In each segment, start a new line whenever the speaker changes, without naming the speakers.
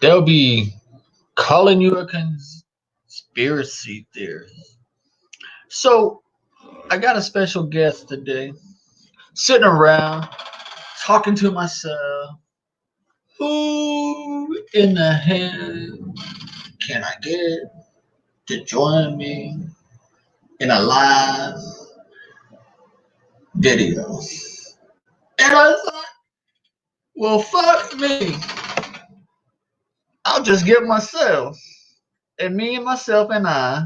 they'll be calling you a conspiracy theorist. So I got a special guest today, sitting around talking to myself. Who in the hell can I get to join me in a live video? And I thought, well, fuck me. I'll just get myself. And me and myself and I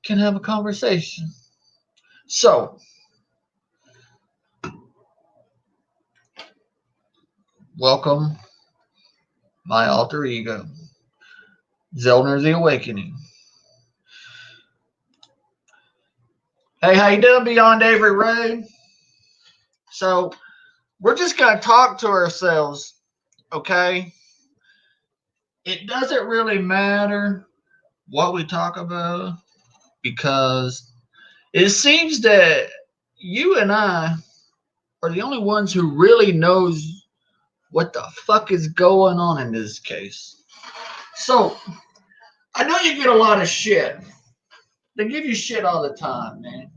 can have a conversation. So, welcome my alter ego, Zelner the Awakening. Hey, how you doing beyond every road? So, we're just going to talk to ourselves, okay? It doesn't really matter what we talk about because it seems that you and I are the only ones who really knows what the fuck is going on in this case. So, I know you get a lot of shit. They give you shit all the time, man.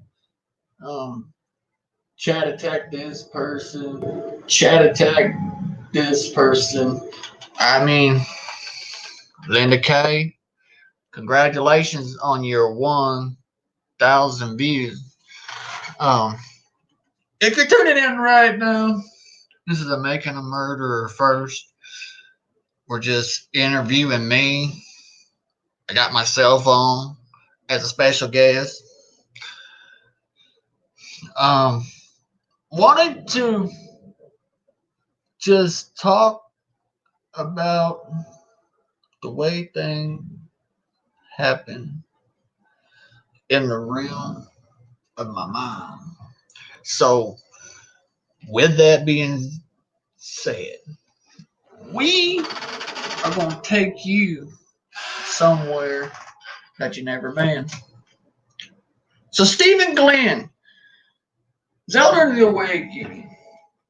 Chat attack this person. Chat attack this person. I mean, Linda K, congratulations on your 1,000 views. If you're tuning in right now, this is a Making a Murderer first. We're just interviewing me. I got my cell phone as a special guest. Wanted to just talk about the way things happen in the realm of my mind. So, with that being said, we are going to take you somewhere that you never been. So, Stephen Glynn, Zelda the Awakening,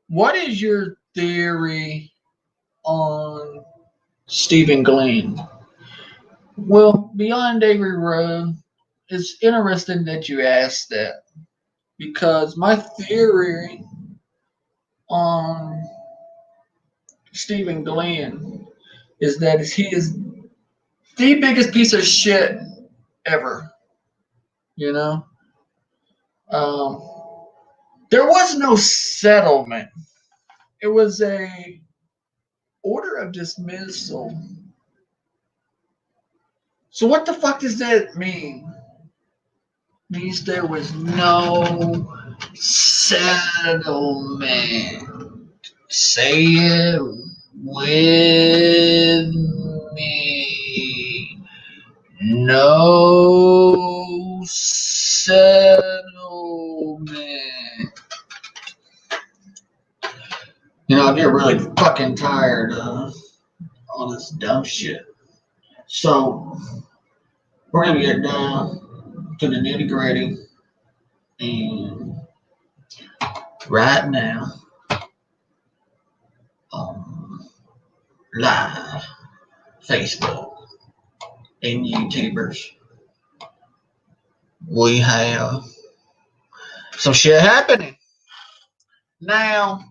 what is your theory on Stephen Glynn? Well, beyond every road, it's interesting that you asked that because my theory on Stephen Glynn is that he is the biggest piece of shit ever. You know? There was no settlement. It was a order of dismissal. So what the fuck does that mean? It means there was no settlement. Say it with me. No settlement. You know, I get really fucking tired of all this dumb shit. So, we're going to get down to the nitty gritty. And right now, live Facebook and YouTubers, we have some shit happening. Now,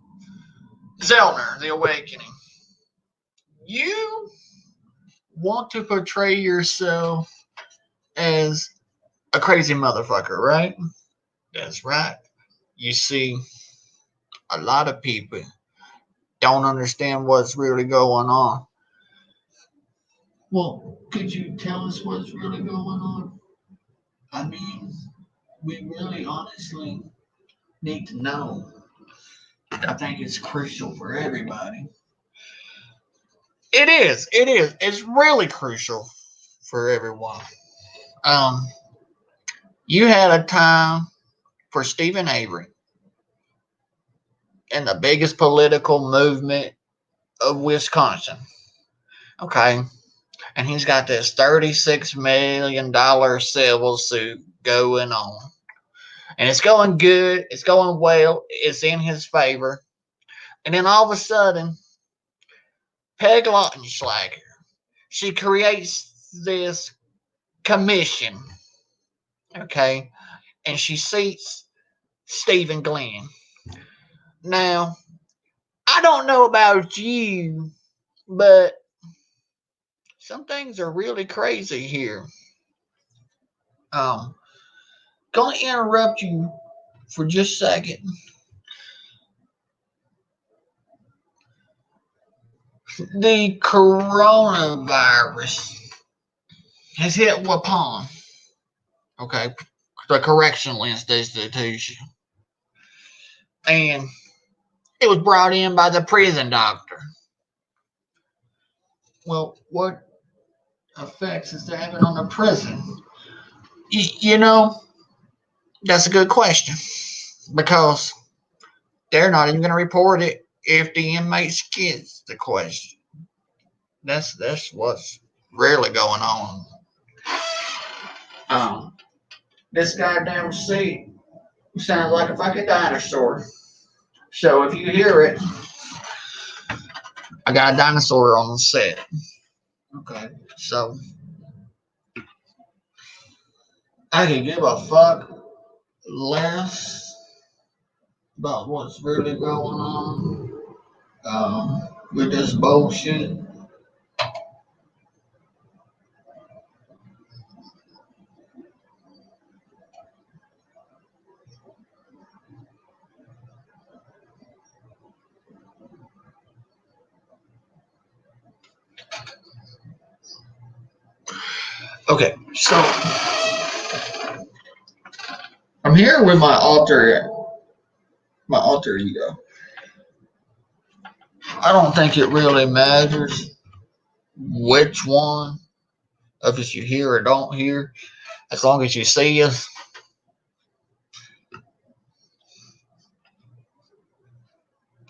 Zelner, the Awakening, you want to portray yourself as a crazy motherfucker, right? That's right. You see, a lot of people don't understand what's really going on. Well, could you tell us what's really going on? I mean, we really honestly need to know. I think it's crucial for everybody. It is. It's really crucial for everyone. You had a time for Stephen Avery and the biggest political movement of Wisconsin. Okay. And he's got this $36 million civil suit going on. And it's going good. It's going well. It's in his favor. And then all of a sudden, Peg Lautenschlager she creates this commission, okay, and she seats Steve and Glynn. Now, I don't know about you, but some things are really crazy here. Gonna interrupt you for just a second. The coronavirus has hit Waupun, okay, the correctional institution, and it was brought in by the prison doctor. Well, what effects is that having on the prison? You know, that's a good question because they're not even going to report it if the inmates gets the question. That's what's really going on. Um, this goddamn seat sounds like a fucking dinosaur. So if you hear it, I got a dinosaur on the set. Okay, so I can give a fuck less about what's really going on with this bullshit. Okay, so I'm here with my alter ego. I don't think it really matters which one of us you hear or don't hear, as long as you see us.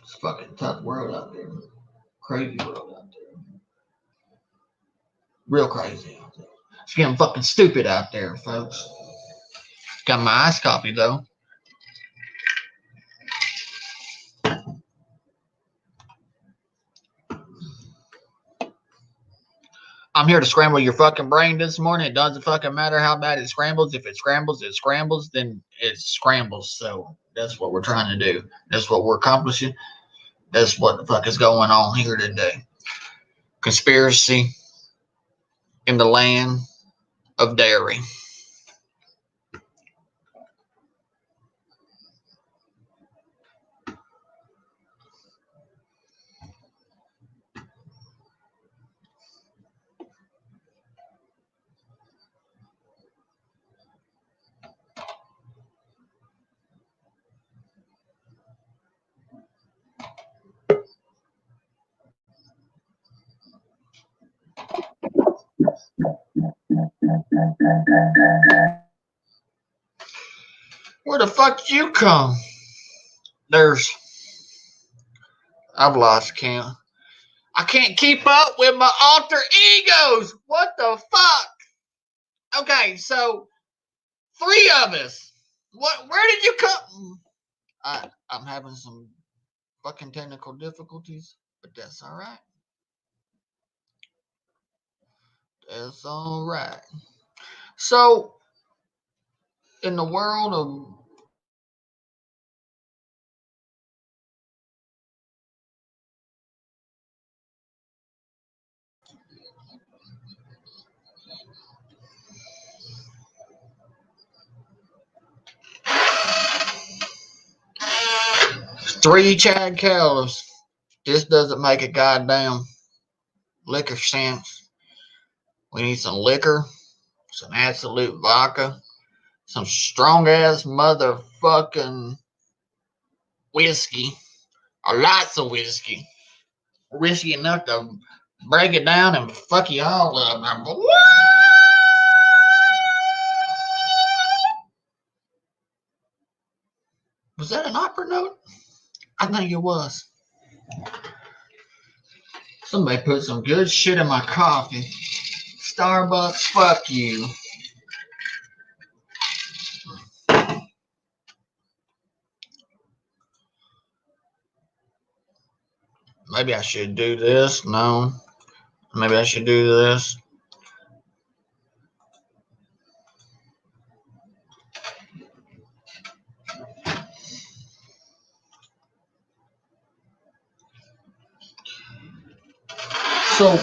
It's a fucking tough world out there. Crazy world out there. Real crazy out there. It's getting fucking stupid out there, folks. Got my ice coffee though. I'm here to scramble your fucking brain this morning. It doesn't fucking matter how bad it scrambles. If it scrambles, then it scrambles. So that's what we're trying to do. That's what we're accomplishing. That's what the fuck is going on here today. Conspiracy in the land of dairy. Where the fuck did you come? I've lost count. I can't keep up with my alter egos. What the fuck? Okay, so 3 of us. Where did you come? I'm having some fucking technical difficulties, but that's all right. That's all right. So, in the world of 3 Chad Cows, this doesn't make a goddamn liquor sense. We need some liquor, some absolute vodka, some strong ass motherfucking whiskey, or lots of whiskey. Whiskey enough to break it down and fuck you all up. Was that an opera note? I think it was. Somebody put some good shit in my coffee. Starbucks, fuck you. Maybe I should do this. No. Maybe I should do this. So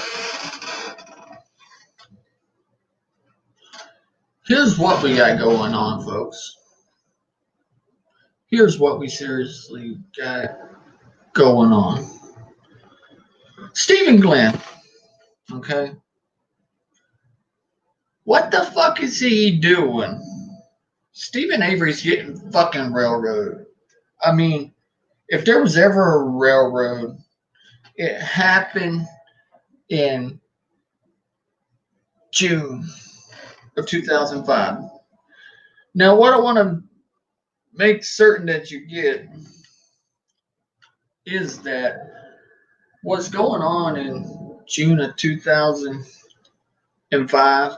here's what we got going on, folks. Here's what we seriously got going on. Stephen Glynn, okay? What the fuck is he doing? Stephen Avery's getting fucking railroad. I mean, if there was ever a railroad, it happened in June of 2005. Now, what I want to make certain that you get is that what's going on in June of 2005,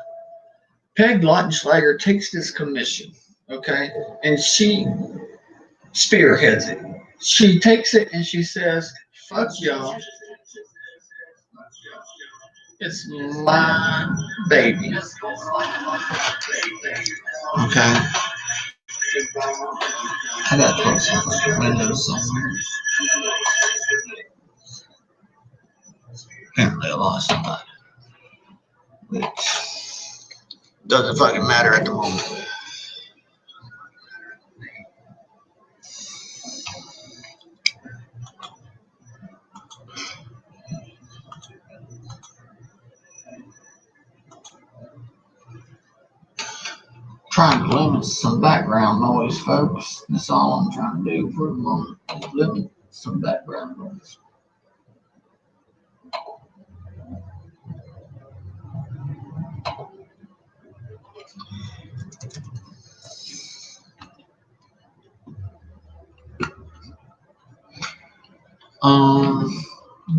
Peg Lautenschlager takes this commission, okay, and she spearheads it. She takes it and she says, fuck y'all. It's my baby. Okay. I got to close some fucking windows somewhere. Apparently I lost somebody. Which doesn't fucking matter at the moment. Trying to limit some background noise, folks. That's all I'm trying to do for the moment. Limit some background noise.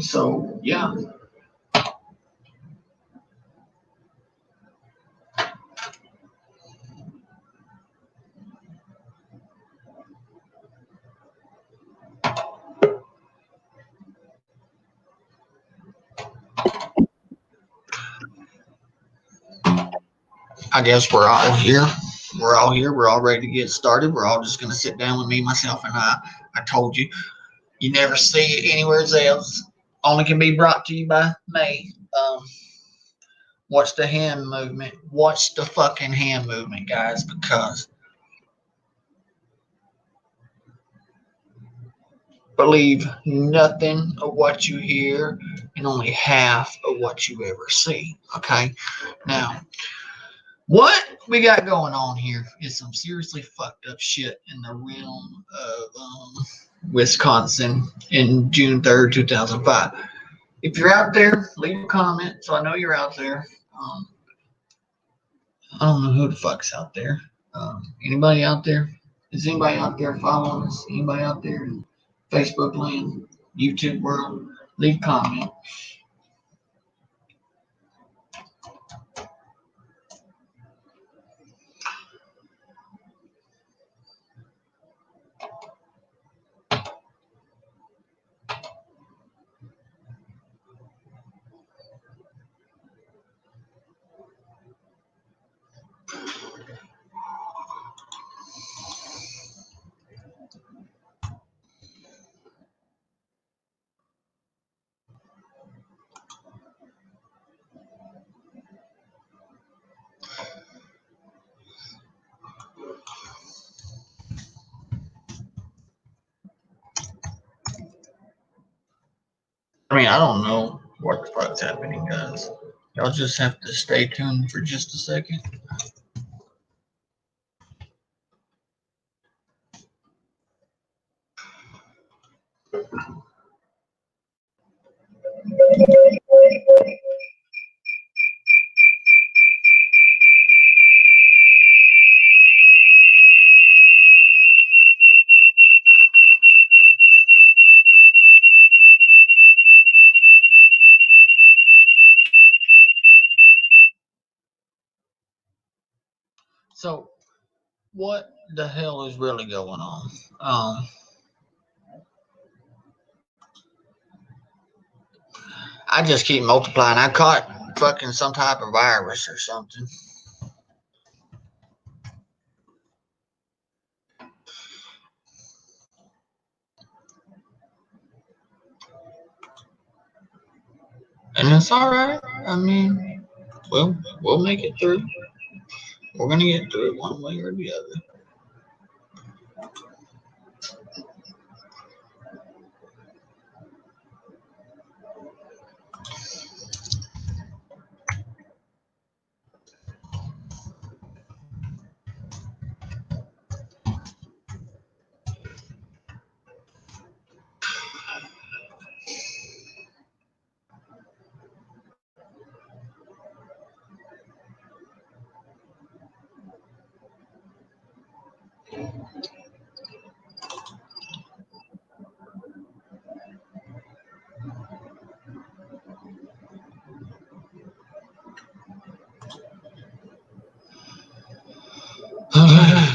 So yeah. I guess we're all here. We're all here. We're all ready to get started. We're all just gonna sit down with me, myself, and I. I told you, you never see it anywhere else. Only can be brought to you by me. Watch the hand movement. Watch the fucking hand movement, guys, because believe nothing of what you hear and only half of what you ever see. Okay? Now, what we got going on here is some seriously fucked up shit in the realm of Wisconsin in June 3rd, 2005. If you're out there, leave a comment so I know you're out there. I don't know who the fuck's out there. Anybody out there? Is anybody out there following us? Anybody out there in Facebook land, YouTube world? Leave a comment. I mean, I don't know what the fuck's happening, guys. Y'all just have to stay tuned for just a second. So, what the hell is really going on? I just keep multiplying. I caught fucking some type of virus or something. And it's all right. I mean, we'll make it through. We're gonna get through it one way or the other.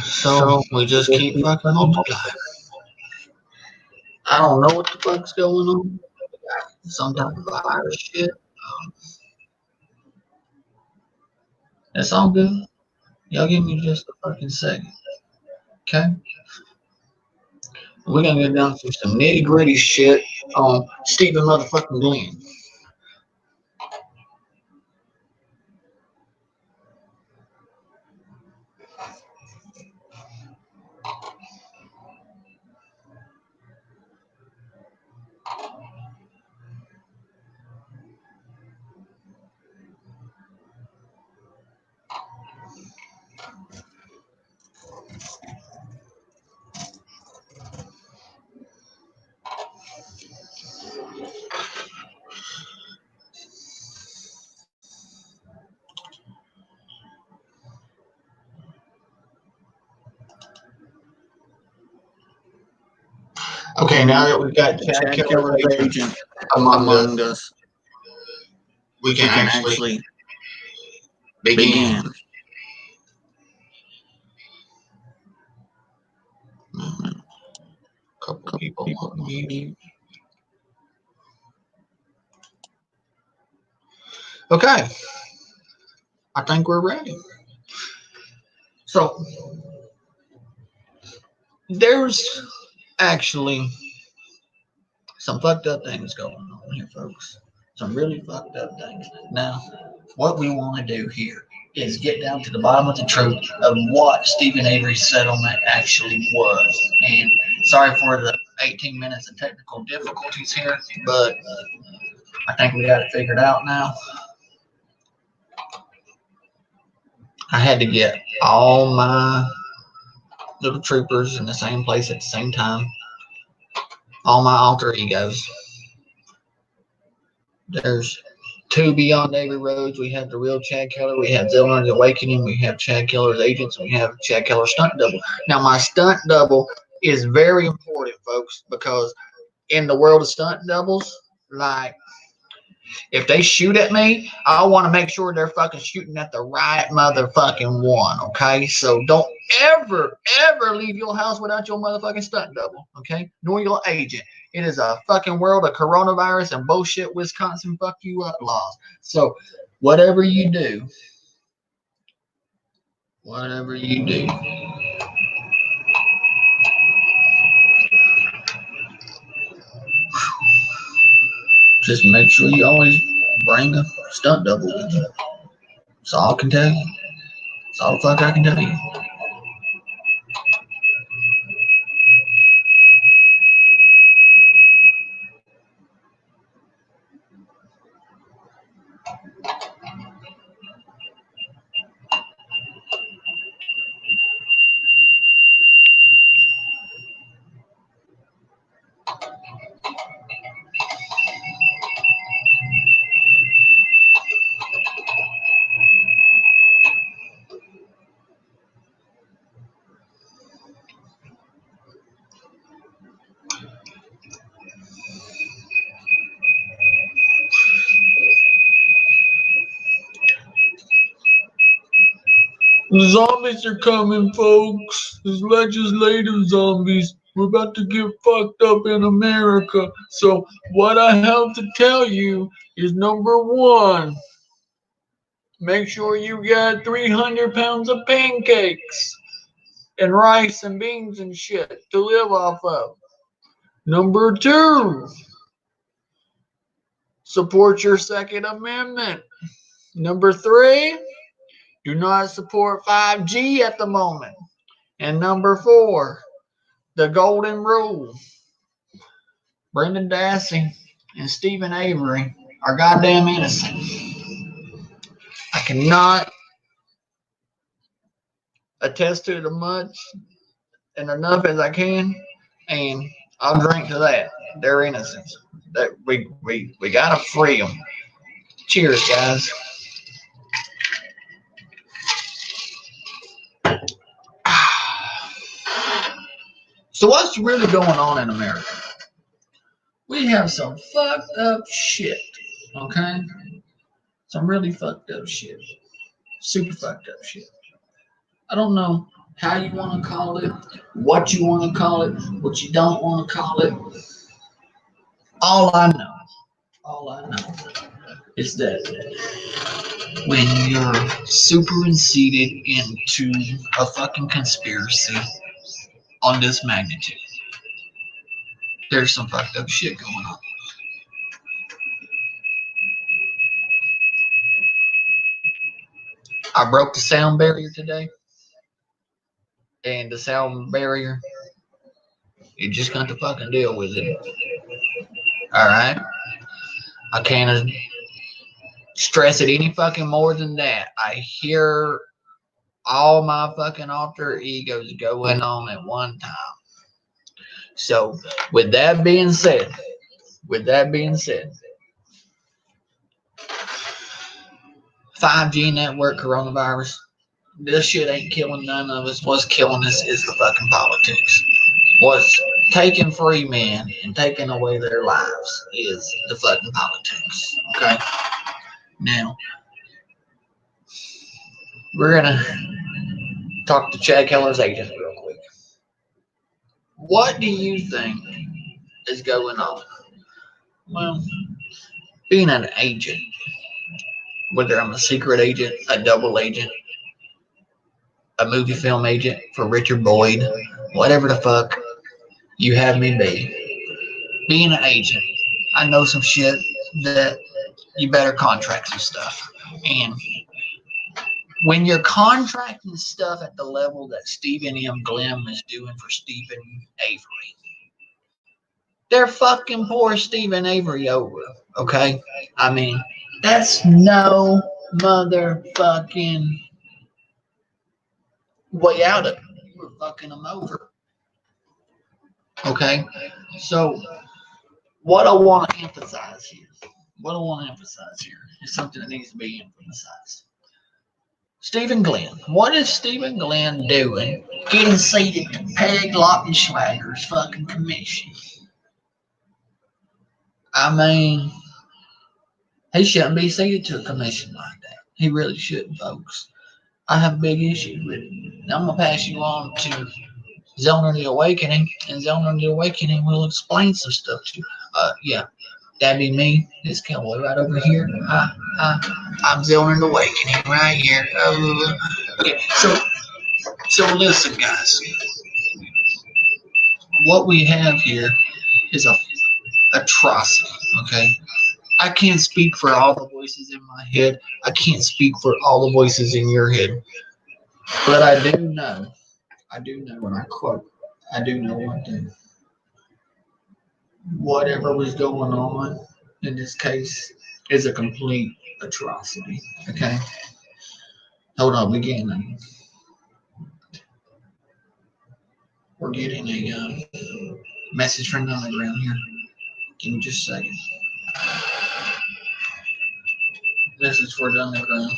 So we just keep fucking multiplying. I don't know what the fuck's going on. Some type of virus shit. It's all good. Y'all give me just a fucking second. Okay? We're gonna get down to some nitty gritty shit on Stephen motherfucking Glynn. Okay, now that we've got Chad Keller's agent among us, we can actually begin. Couple people on mute. Okay, I think we're ready. So there's actually some fucked up things going on here, folks. Some really fucked up things. Now, what we want to do here is get down to the bottom of the truth of what Stephen Avery's settlement actually was. And sorry for the 18 minutes of technical difficulties here, but I think we got it figured out now. I had to get all my little troopers in the same place at the same time. All my alter egos. There's two Beyond Avery Roads. We have the real Chad Keller. We have Zillion's Awakening. We have Chad Keller's agents. We have Chad Keller's stunt double. Now, my stunt double is very important, folks, because in the world of stunt doubles, like, if they shoot at me, I want to make sure they're fucking shooting at the right motherfucking one, okay? So don't ever, ever leave your house without your motherfucking stunt double, okay? Nor your agent. It is a fucking world of coronavirus and bullshit Wisconsin fuck you up laws. So whatever you do, just make sure you always bring a stunt double with you. That's all I can tell you. That's all the fuck I can tell you. The zombies are coming, folks. There's legislative zombies. we're about to get fucked up in America. So what I have to tell you is number one, make sure you got 300 pounds of pancakes and rice and beans and shit to live off of. Number two, support your Second Amendment. Number three, do not support 5G at the moment. And number four, the golden rule. Brendan Dassey and Stephen Avery are goddamn innocent. I cannot attest to it much and enough as I can, and I'll drink to that. They're innocent. That we gotta free them. Cheers, guys. So what's really going on in America? We have some fucked up shit, okay? Some really fucked up shit. Super fucked up shit. I don't know how you want to call it, what you want to call it, what you don't want to call it. All I know is that when you're superseded into a fucking conspiracy on this magnitude, there's some fucked up shit going on. I broke the sound barrier today, and the sound barrier, you just got to fucking deal with it. Alright? I can't stress it any fucking more than that. I hear all my fucking alter egos going on at one time. So, with that being said, 5G network coronavirus, this shit ain't killing none of us. What's killing us is the fucking politics. What's taking free men and taking away their lives is the fucking politics. Okay? Now, we're gonna talk to Chad Keller's agent real quick. What do you think is going on? Well, being an agent, whether I'm a secret agent, a double agent, a movie film agent for Richard Boyd, whatever the fuck you have me be, being an agent, I know some shit that you better contract some stuff. And when you're contracting stuff at the level that Stephen M. Glynn is doing for Stephen Avery, they're fucking poor Stephen Avery over, okay? I mean, that's no motherfucking way out of it. You were fucking them over, okay? So, what I want to emphasize here is something that needs to be emphasized. Stephen Glynn. What is Stephen Glynn doing getting seated to Peg Lockenschlager's fucking commission? I mean, he shouldn't be seated to a commission like that. He really shouldn't, folks. I have big issues with it. Now I'm going to pass you on to Zoner the Awakening, and Zoner the Awakening will explain some stuff to you. Yeah, that'd be me, this cowboy right over here. I'm Zoner the Awakening right here. Okay, so listen, guys. What we have here is a atrocity, okay? I can't speak for all the voices in my head. I can't speak for all the voices in your head. But I do know, when I quote, I do know one thing. Whatever was going on in this case is a complete atrocity, okay? Hold on, we're getting a message from the underground here. Give me just a second. This is for the underground.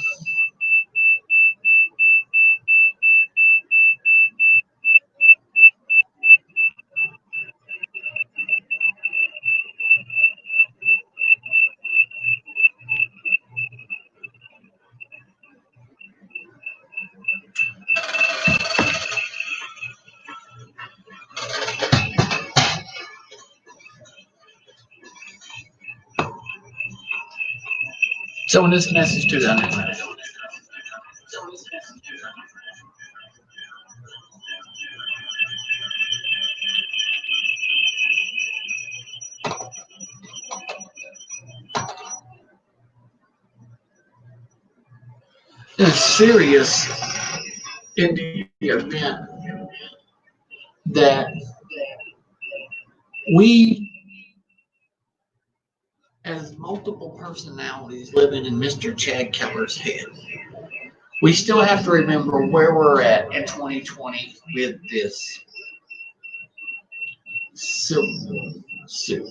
So in this message to them, it's serious in the event that we, as multiple personalities living in Mr. Chad Keller's head, we still have to remember where we're at in 2020 with this civil suit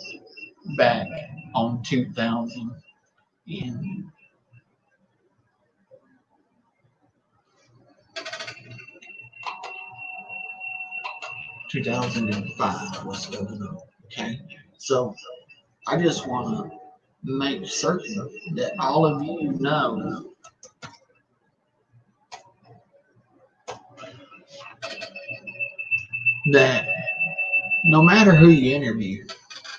back on 2005 was going on. Okay, so I just want to make certain that all of you know that no matter who you interview,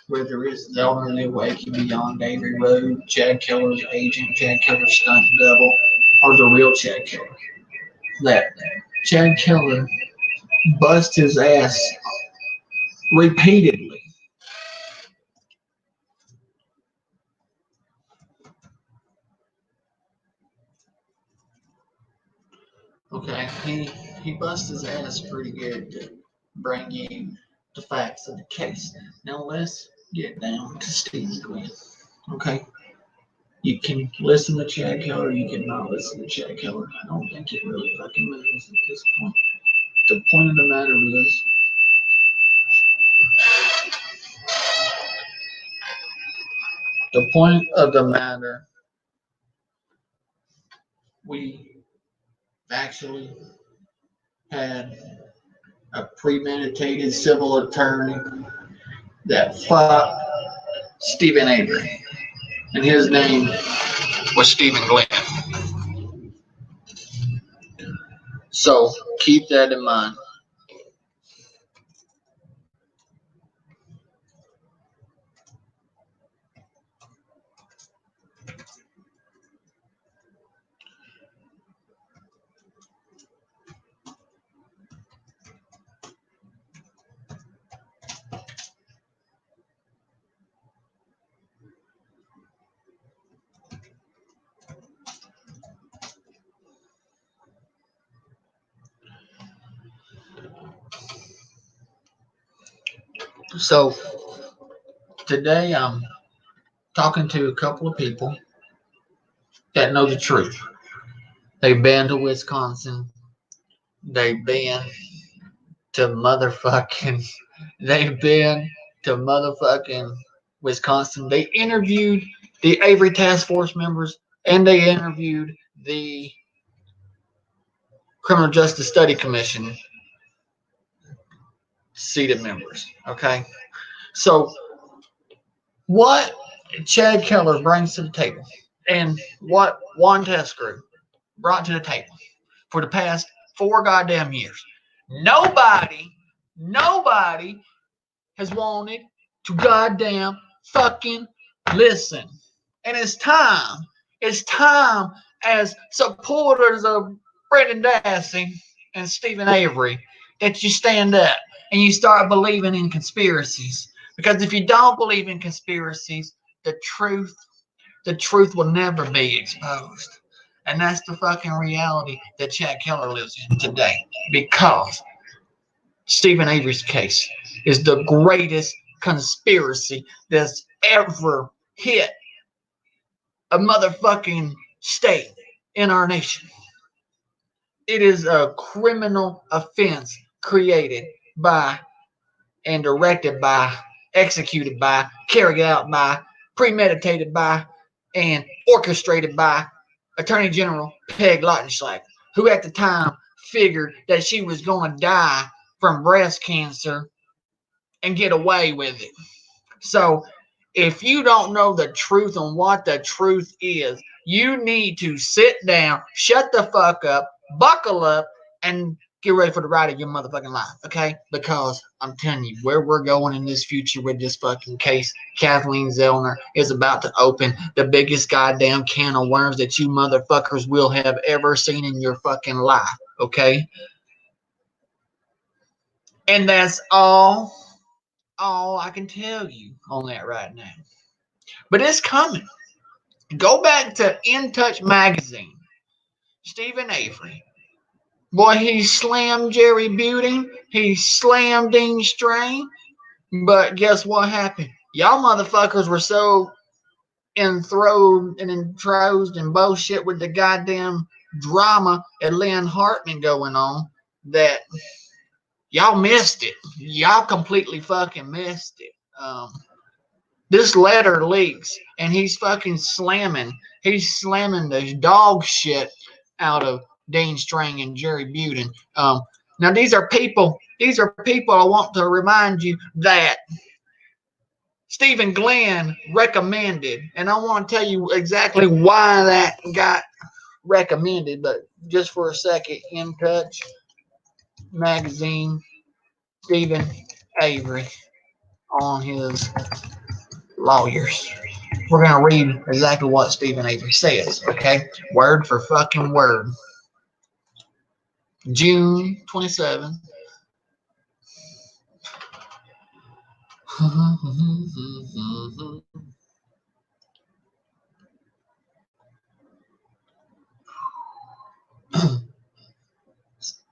whether it's the elderly waking beyond Avery Road, Chad Keller's agent, Chad Keller's stunt double, or the real Chad Keller, that Chad Keller bust his ass repeatedly. Okay, he bust his ass pretty good to bring you the facts of the case. Now let's get down to Steve Glynn. Okay, you can listen to Chad Keller, you cannot listen to Chad Keller. I don't think it really fucking matters at this point. The point of the matter is, we actually had a premeditated civil attorney that fucked Stephen Avery, and his name was Stephen Glynn. So keep that in mind. So today I'm talking to a couple of people that know the truth. They've been to Wisconsin. They've been to motherfucking. They've been to motherfucking Wisconsin. They interviewed the Avery Task Force members, and they interviewed the Criminal Justice Study Commission seated members. Okay, so what Chad Keller brings to the table, and what Juan Tescrew brought to the table for the past 4 goddamn years, nobody has wanted to goddamn fucking listen. And it's time as supporters of Brendan Dassey and Stephen Avery that you stand up and you start believing in conspiracies. Because if you don't believe in conspiracies, the truth will never be exposed. And that's the fucking reality that Chad Keller lives in today. Because Stephen Avery's case is the greatest conspiracy that's ever hit a motherfucking state in our nation. It is a criminal offense created by and directed by, executed by, carried out by, premeditated by, and orchestrated by Attorney General Peg Lautenschlag, who at the time figured that she was going to die from breast cancer and get away with it. So if you don't know the truth on what the truth is, you need to sit down, shut the fuck up, buckle up, and get ready for the ride of your motherfucking life, okay? Because I'm telling you, where we're going in this future with this fucking case, Kathleen Zellner is about to open the biggest goddamn can of worms that you motherfuckers will have ever seen in your fucking life, okay? And that's all I can tell you on that right now. But it's coming. Go back to In Touch magazine. Stephen Avery. Boy, he slammed Jerry Buting. He slammed Dean Strain. But guess what happened? Y'all motherfuckers were so enthroned and enthroned in bullshit with the goddamn drama at Lynn Hartman going on that y'all missed it. Y'all completely fucking missed it. This letter leaks, and he's fucking slamming. He's slamming the dog shit out of Dean Strang and Jerry Buting. Now these are people. These are people. I want to remind you that Stephen Glynn recommended, and I want to tell you exactly why that got recommended. But just for a second, In Touch magazine, Stephen Avery on his lawyers. We're going to read exactly what Stephen Avery says, okay? Word for fucking word. June 27th.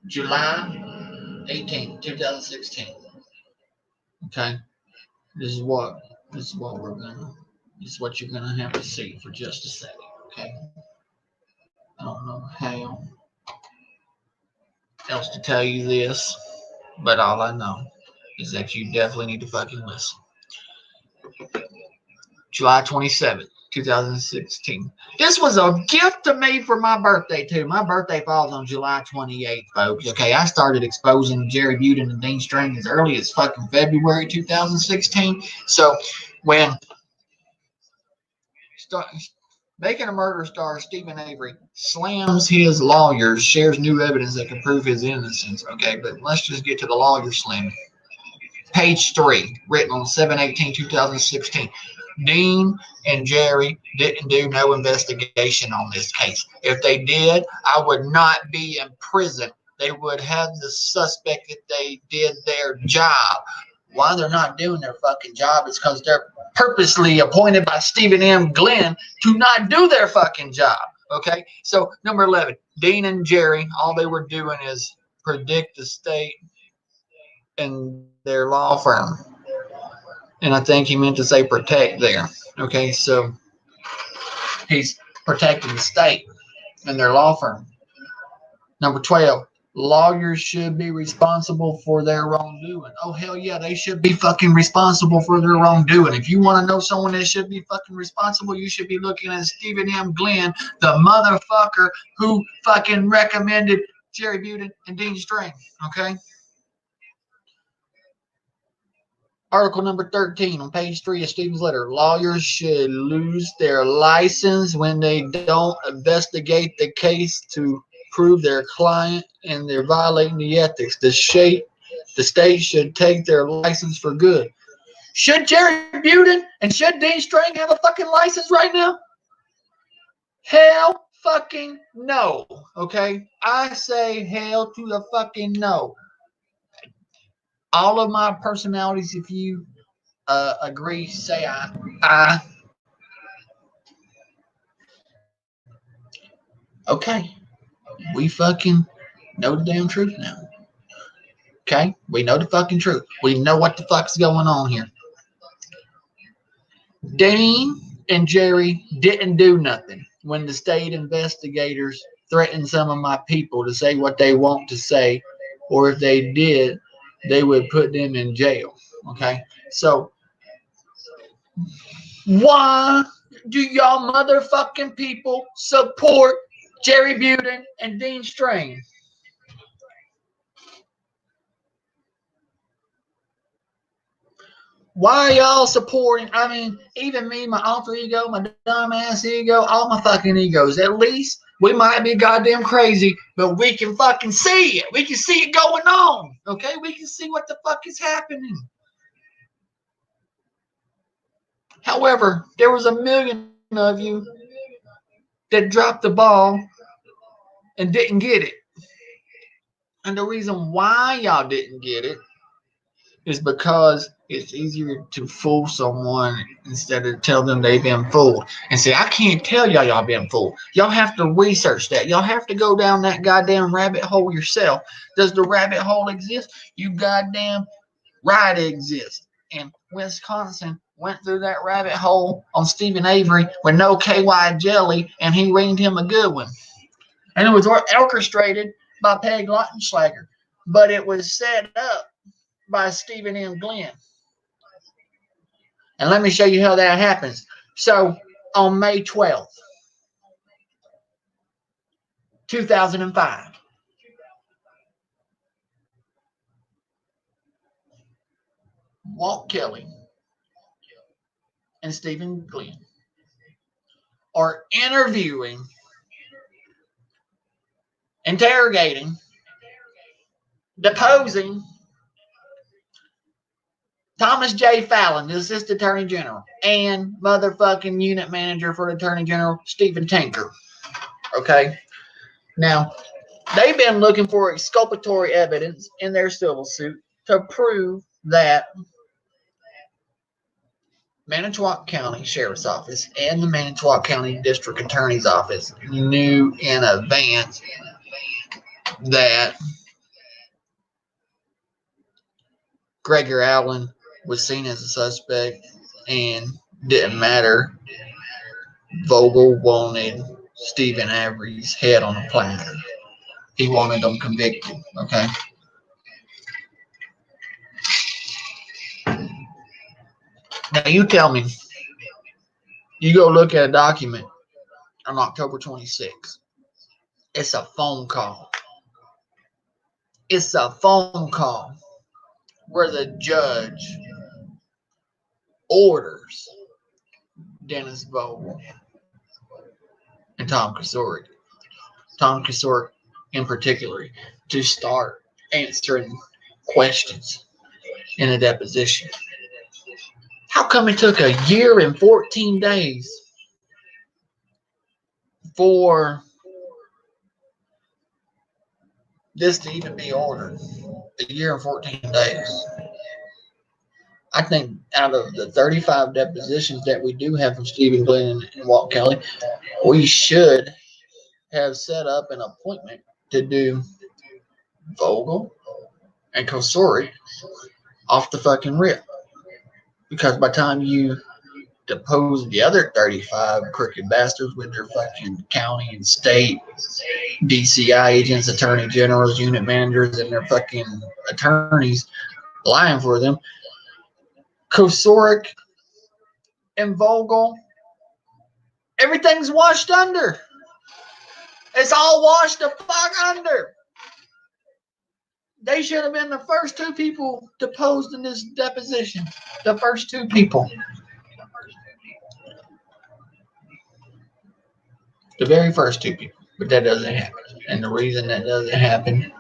July 18th, 2016. Okay? This is what you're gonna have to see for just a second, okay? I don't know how else to tell you this, but all I know is that you definitely need to fucking listen. July 27th, 2016. This was a gift to me for my birthday, too. My birthday falls on July 28th, folks. Okay, I started exposing Jerry Buting and Dean Strain as early as fucking February 2016. So when Making a Murderer star Stephen Avery slams his lawyers, shares new evidence that can prove his innocence. Okay, but let's just get to the lawyer slamming. Page 3, written on 7/18/2016. Dean and Jerry didn't do no investigation on this case. If they did, I would not be in prison. They would have the suspect that they did their job. Why they're not doing their fucking job is because they're purposely appointed by Stephen M. Glynn to not do their fucking job. Okay? So, number 11, Dean and Jerry, all they were doing is predict the state and their law firm. And I think he meant to say protect there. Okay, so he's protecting the state and their law firm. Number 12, lawyers should be responsible for their wrongdoing. Oh, hell yeah, they should be fucking responsible for their wrongdoing. If you want to know someone that should be fucking responsible, you should be looking at Stephen M. Glynn, the motherfucker who fucking recommended Jerry Buting and Dean Strain. Okay? Article number 13 on page 3 of Stephen's letter. Lawyers should lose their license when they don't investigate the case to prove their client and they're violating the ethics. The state should take their license for good. Should Jerry Buting and should Dean Strain have a fucking license right now? Hell fucking no. Okay? I say hell to the fucking no. All of my personalities, if you agree, say I. Okay. We fucking know the damn truth now. Okay? We know the fucking truth. We know what the fuck's going on here. Dean and Jerry didn't do nothing when the state investigators threatened some of my people to say what they want to say, or if they did, they would put them in jail. Okay? So, why do y'all motherfucking people support Jerry Buting and Dean Strain? Why y'all supporting? I mean, even me, my alter ego, my dumbass ego, all my fucking egos. At least we might be goddamn crazy, but we can fucking see it. We can see it going on. Okay? We can see what the fuck is happening. However, there was a million of you that dropped the ball and didn't get it. And the reason why y'all didn't get it is because it's easier to fool someone instead of tell them they've been fooled. And say, I can't tell y'all been fooled. Y'all have to research that. Y'all have to go down that goddamn rabbit hole yourself. Does the rabbit hole exist? You goddamn right it exists. And Wisconsin went through that rabbit hole on Stephen Avery with no KY jelly, and he ringed him a good one. And it was orchestrated by Peg Lautenschlager. But it was set up by Stephen M. Glynn. And let me show you how that happens. So on May 12th, 2005, Walt Kelly and Stephen Glynn are interviewing, interrogating, deposing Thomas J. Fallon, the Assistant Attorney General, and motherfucking Unit Manager for the Attorney General, Stephen Tinker. Okay? Now, they've been looking for exculpatory evidence in their civil suit to prove that Manitowoc County Sheriff's Office and the Manitowoc County District Attorney's Office knew in advance that Gregor Allen was seen as a suspect and didn't matter. Vogel wanted Stephen Avery's head on a platter. He wanted them convicted, okay? Now you tell me, you go look at a document on October 26th. It's a phone call. It's a phone call where the judge orders Dennis Vogel and Tom Kasorik in particular, to start answering questions in a deposition. How come it took a year and 14 days for this to even be ordered? A year and 14 days. I think out of the 35 depositions that we do have from Stephen Glynn and Walt Kelly, we should have set up an appointment to do Vogel and Kasorik off the fucking rip. Because by the time you depose the other 35 crooked bastards with their fucking county and state DCI agents, attorney generals, unit managers, and their fucking attorneys lying for them, Kasorik and Vogel, everything's washed under. It's all washed the fuck under. They should have been the first two people deposed in this deposition. The first two people. The very first two people. But that doesn't happen. And the reason that doesn't happen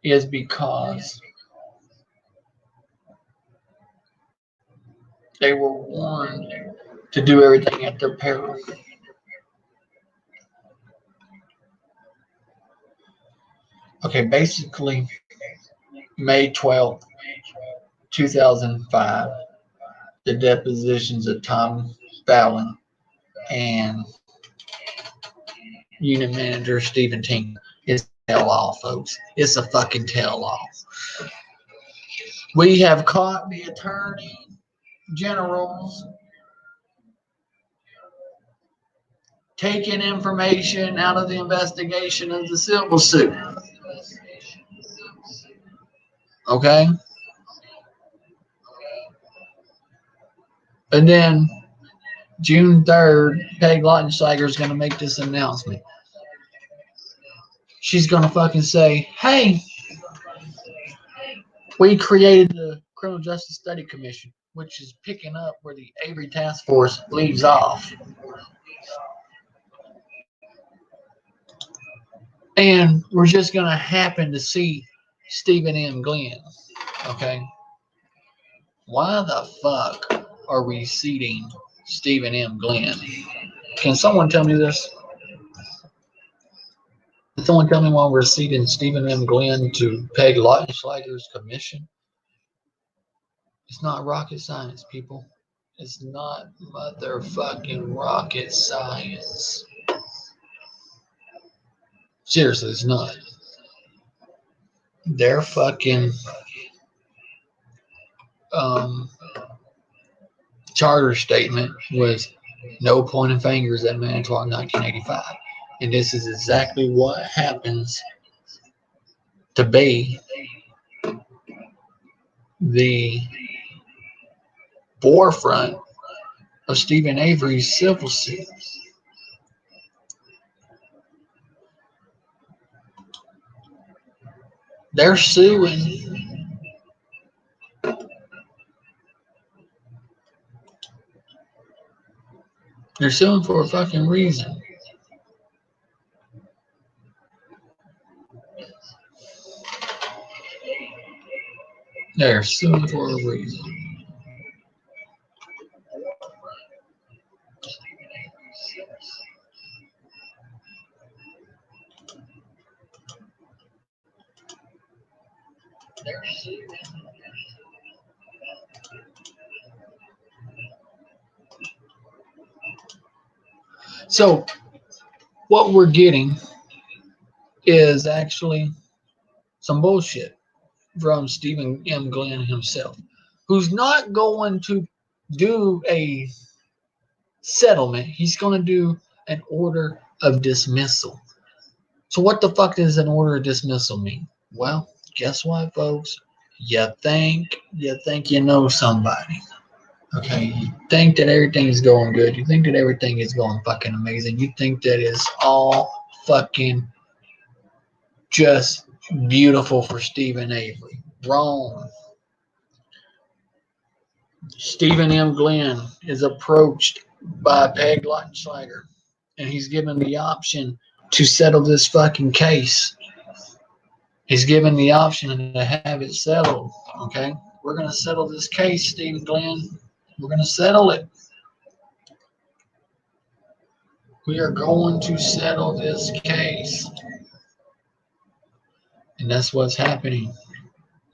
is because they were warned to do everything at their peril. Okay, basically, May 12th, 2005, the depositions of Tom Fallon and unit manager Stephen Tinker is tell-all, folks. It's a fucking tell-all. We have caught the attorney generals taking information out of the investigation of the civil suit. Okay? And then June 3rd, Peg Lautenschlager is going to make this announcement. She's going to fucking say, hey, we created the Criminal Justice Study Commission, which is picking up where the Avery Task Force leaves off. And we're just going to happen to see Stephen M. Glynn. Okay? Why the fuck are we seating Stephen M. Glynn? Can someone tell me this? Can someone tell me why we're seating Stephen M. Glynn to Peg Lautenschlager's commission? It's not rocket science, people. It's not motherfucking rocket science. Seriously, it's not. Their fucking charter statement was no pointing fingers at Manitowoc 1985. And this is exactly what happens to be the forefront of Stephen Avery's civil suit. They're suing for a fucking reason. They're suing for a reason. So, what we're getting is actually some bullshit from Stephen M. Glynn himself, who's not going to do a settlement. He's going to do an order of dismissal. So what the fuck does an order of dismissal mean? Well, guess what, folks? You think you know somebody. Okay, you think that everything's going good. You think that everything is going fucking amazing. You think that it's all fucking just beautiful for Stephen Avery. Wrong. Stephen M. Glynn is approached by Peg Lautenschlager, and he's given the option to settle this fucking case. He's given the option to have it settled. Okay, we're going to settle this case, Stephen Glynn. We're going to settle it. We are going to settle this case. And that's what's happening.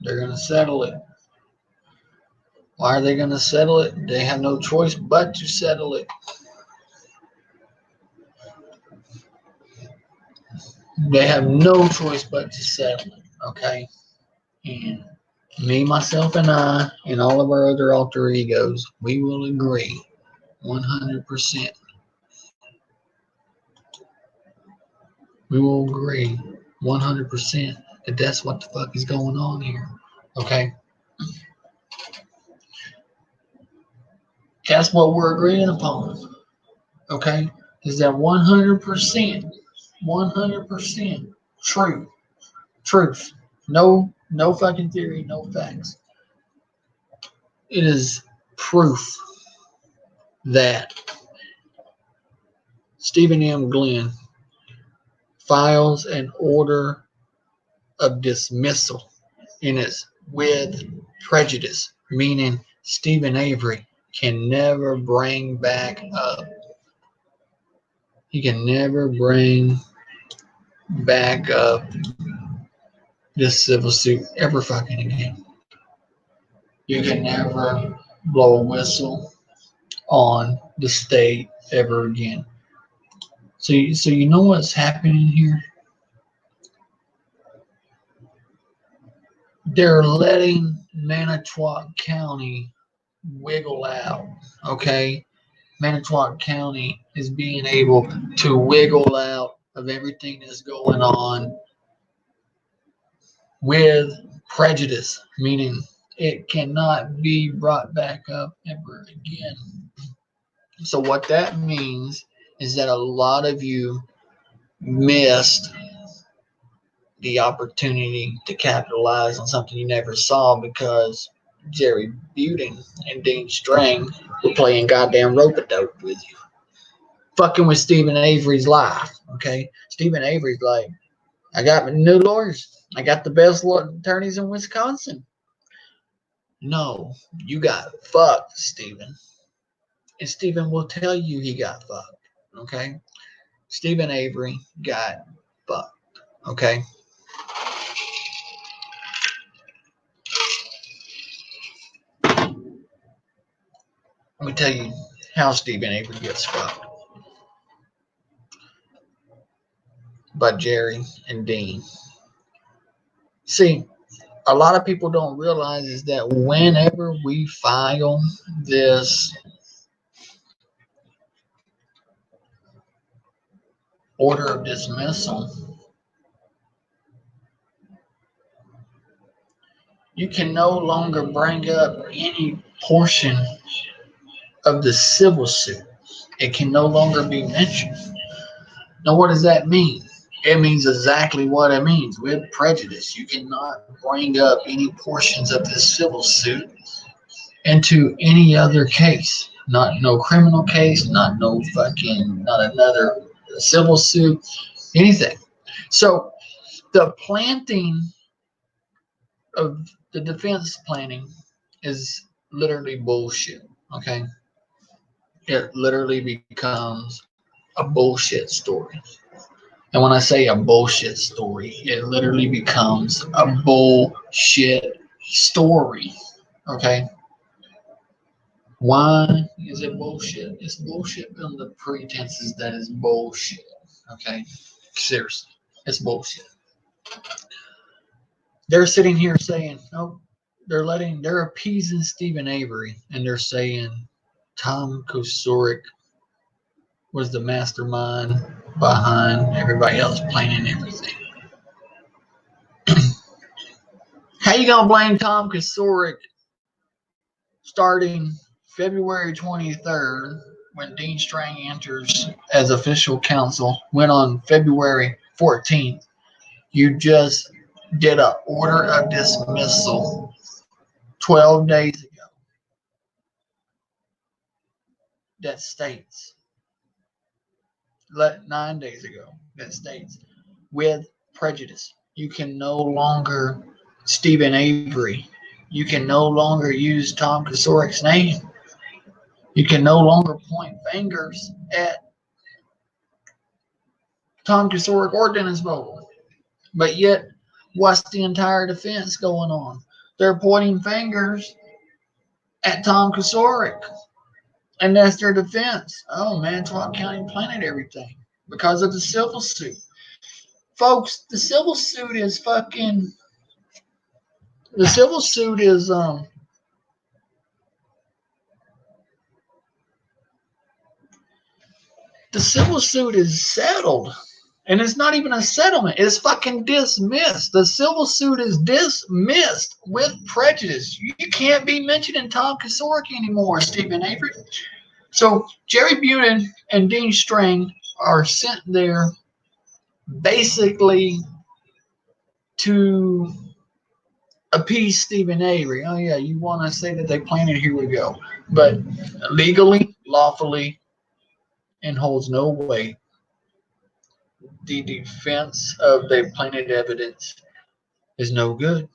They're going to settle it. Why are they going to settle it? They have no choice but to settle it. They have no choice but to settle it. Okay? And me, myself, and I, and all of our other alter egos, we will agree 100%. We will agree 100% that that's what the fuck is going on here. Okay? That's what we're agreeing upon. Okay? Is that 100% truth. No fucking theory, no facts. It is proof that Stephen M. Glynn files an order of dismissal, and it's with prejudice, meaning Stephen Avery can never bring back up. He can never bring back up this civil suit ever fucking again. You can never blow a whistle on the state ever again. So you know what's happening here? They're letting Manitowoc County wiggle out, okay? Manitowoc County is being able to wiggle out of everything that's going on with prejudice, meaning It cannot be brought back up ever again. So what that means is that a lot of you missed the opportunity to capitalize on something you never saw because Jerry Butin and Dean Strang were playing goddamn rope-a-dope with you. Fucking with Stephen Avery's life, okay? Stephen Avery's like, I got new lawyers. I got the best attorneys in Wisconsin. No, you got fucked, Stephen. And Stephen will tell you he got fucked, okay? Stephen Avery got fucked, okay? Let me tell you how Stephen Avery gets fucked. By Jerry and Dean. See, a lot of people don't realize is that whenever we file this order of dismissal, you can no longer bring up any portion of the civil suit. It can no longer be mentioned. Now, what does that mean? It means exactly what it means. With prejudice, you cannot bring up any portions of this civil suit into any other case. Not no criminal case, not another civil suit, anything. So the planting of the defense planning is literally bullshit. Okay, it literally becomes a bullshit story. And when I say a bullshit story, it literally becomes a bullshit story. Okay. Why is it bullshit? It's bullshit on the pretenses that it's bullshit. Okay? Seriously. It's bullshit. They're sitting here saying, oh, they're appeasing Stephen Avery and they're saying Tom Kosurik was the mastermind behind everybody else planning everything. How you gonna blame Tom Kosurik starting February 23rd when Dean Strang enters as official counsel, went on February 14th, you just did an order of dismissal 12 days ago that states, 9 days ago, that states, with prejudice, you can no longer, Stephen Avery, you can no longer use Tom Kosurik's name. You can no longer point fingers at Tom Kosurik or Dennis Vogel. But yet, what's the entire defense going on? They're pointing fingers at Tom Kosurik. And that's their defense. Oh man, Twat County planted everything because of the civil suit. Folks, the civil suit is settled. And it's not even a settlement. It's fucking dismissed. The civil suit is dismissed with prejudice. You can't be mentioning Tom Kosurik anymore, Stephen Avery. So Jerry Butin and Dean Strang are sent there basically to appease Stephen Avery. Oh yeah, you want to say that they planned it? Here we go. But legally, lawfully, and holds no weight. The defense of the planted evidence is no good.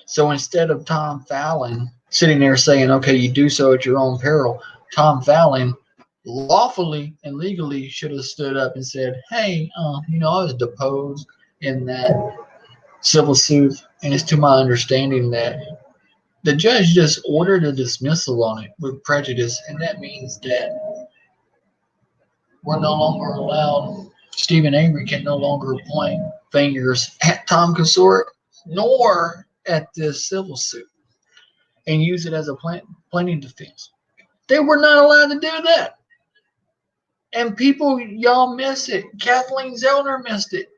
So instead of Tom Fallon sitting there saying, okay, you do so at your own peril, Tom Fallon lawfully and legally should have stood up and said, hey, I was deposed in that civil suit, and it's to my understanding that the judge just ordered a dismissal on it with prejudice, and that means that we're no longer allowed, Stephen Avery can no longer point fingers at Tom Kosurik nor at this civil suit and use it as a planning defense. They were not allowed to do that. And people, y'all miss it. Kathleen Zellner missed it.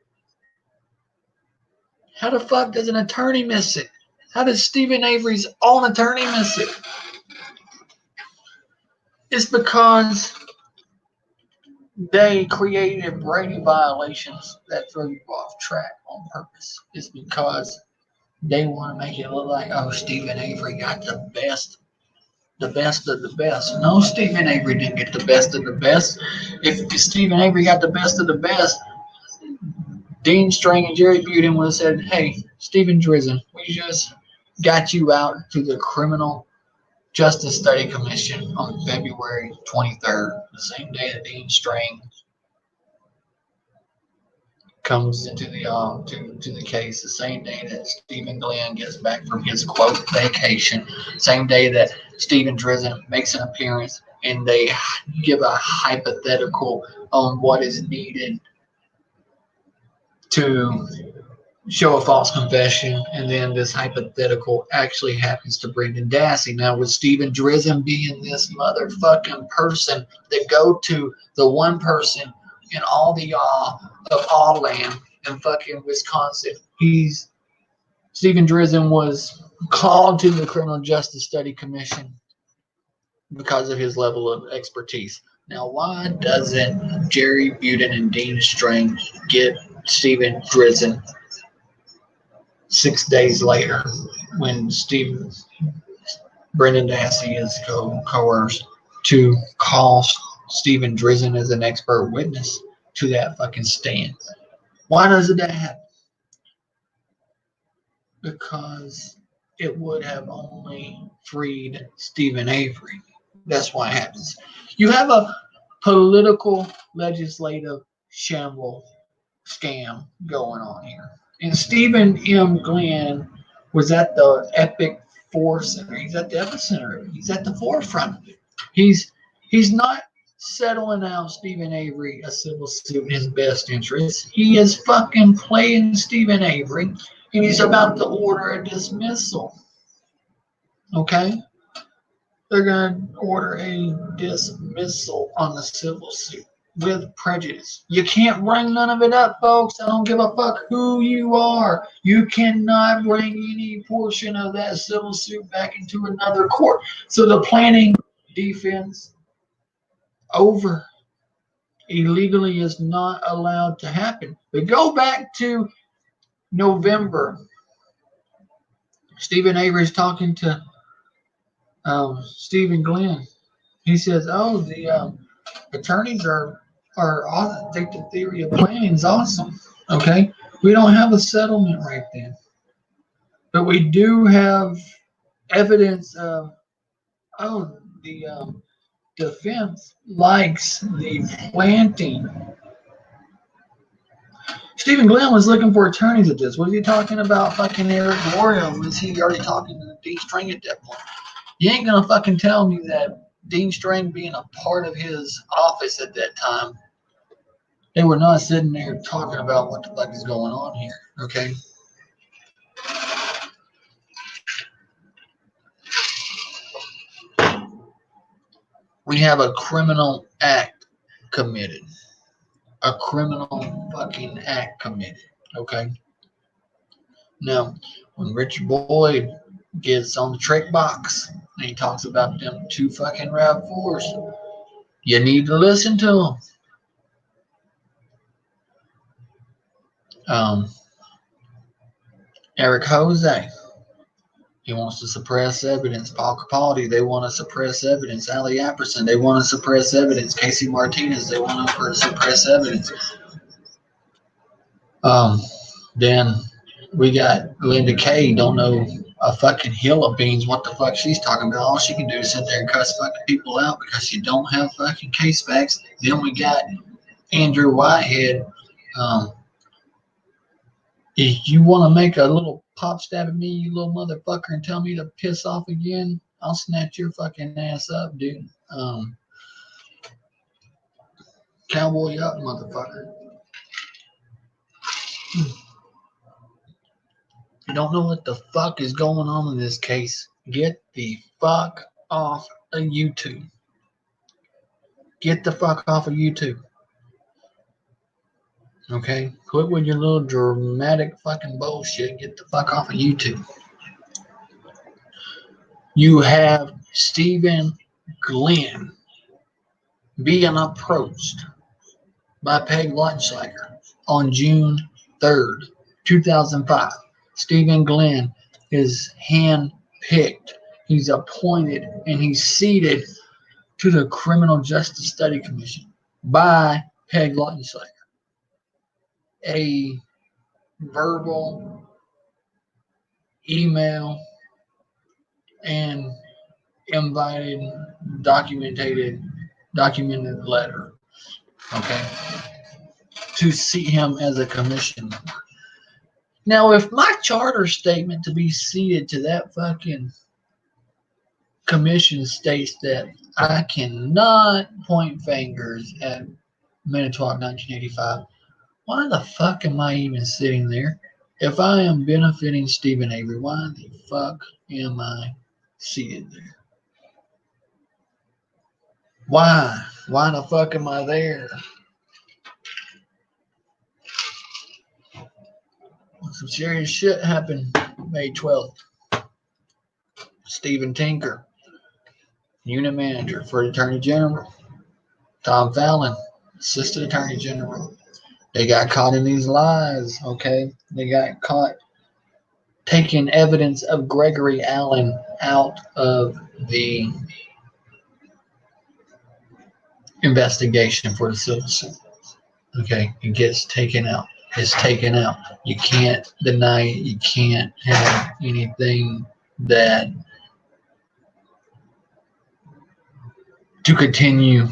How the fuck does an attorney miss it? How did Stephen Avery's own attorney miss it? It's because they created Brady violations that throw you off track on purpose. It's because they want to make it look like, oh, Stephen Avery got the best of the best. No, Stephen Avery didn't get the best of the best. If Stephen Avery got the best of the best, Dean Strang and Jerry Butin would have said, hey, Stephen Drizzen, we just got you out to the Criminal Justice Study Commission on February 23rd, the same day that Dean Strang comes into the to the case, the same day that Stephen Glynn gets back from his quote vacation, same day that Stephen Drizzen makes an appearance, and they give a hypothetical on what is needed to show a false confession, and then this hypothetical actually happens to Brendan Dassey. Now, with Stephen Drizzen being this motherfucking person that go to the one person in all the of all land in fucking Wisconsin, Stephen Drizzen was called to the Criminal Justice Study Commission because of his level of expertise. Now, why doesn't Jerry Butin and Dean Strang get Stephen Drizzen 6 days later when Brendan Dassey is coerced to call Stephen Drizzen as an expert witness to that fucking stand? Why doesn't that happen? Because it would have only freed Stephen Avery. That's why it happens. You have a political legislative shamble scam going on here. And Stephen M. Glynn was at the epic forcenter. He's at the epicenter. He's at the forefront of it. He's not settling out Stephen Avery a civil suit in his best interest. He is fucking playing Stephen Avery, and he's about to order a dismissal. Okay? They're going to order a dismissal on the civil suit with prejudice. You can't bring none of it up, folks. I don't give a fuck who you are. You cannot bring any portion of that civil suit back into another court. So the planning defense over illegally is not allowed to happen. But go back to November. Stephen Avery's talking to Stephen Glynn. He says, "Oh, the attorneys are awesome. Think the theory of planning is awesome. Okay, we don't have a settlement right then, but we do have evidence of the defense likes the planting." Stephen Glynn was looking for attorneys at this. Was he talking about fucking Eric Warren? Was he already talking to Dean Strang at that point? You ain't gonna fucking tell me that Dean Strang being a part of his office at that time, they were not sitting there talking about what the fuck is going on here, okay? We have a criminal act committed. A criminal fucking act committed, okay? Now, when Richard Boyd gets on the trick box and he talks about them two fucking RAV4s, you need to listen to them. Eric Jose, he wants to suppress evidence. Paul Capaldi, they want to suppress evidence. Ali Apperson, they want to suppress evidence. Casey Martinez, they want to suppress evidence. Then we got Linda Kay, don't know a fucking hill of beans what the fuck she's talking about. All she can do is sit there and cuss fucking people out because she don't have fucking case facts. Then we got Andrew Whitehead. If you want to make a little pop stab at me, you little motherfucker, and tell me to piss off again, I'll snatch your fucking ass up, dude. Cowboy up, motherfucker. You don't know what the fuck is going on in this case. Get the fuck off of YouTube. Get the fuck off of YouTube. Okay? Quit with your little dramatic fucking bullshit. Get the fuck off of YouTube. You have Stephen Glynn being approached by Peg Leitschlager on June 3rd, 2005. Stephen Glynn is hand-picked. He's appointed and he's seated to the Criminal Justice Study Commission by Peg Leitschlager. A verbal, email, and invited, documented letter, okay, to seat him as a commission member. Now, if my charter statement to be seated to that fucking commission states that I cannot point fingers at Manitowoc 1985, why the fuck am I even sitting there? If I am benefiting Stephen Avery, why the fuck am I seated there? Why? Why the fuck am I there? Some serious shit happened May 12th. Stephen Tinker, unit manager for the Attorney General. Tom Fallon, Assistant Attorney General. They got caught in these lies, okay? They got caught taking evidence of Gregory Allen out of the investigation for the civil suit. Okay, it gets taken out. It's taken out. You can't deny it. You can't have anything that to continue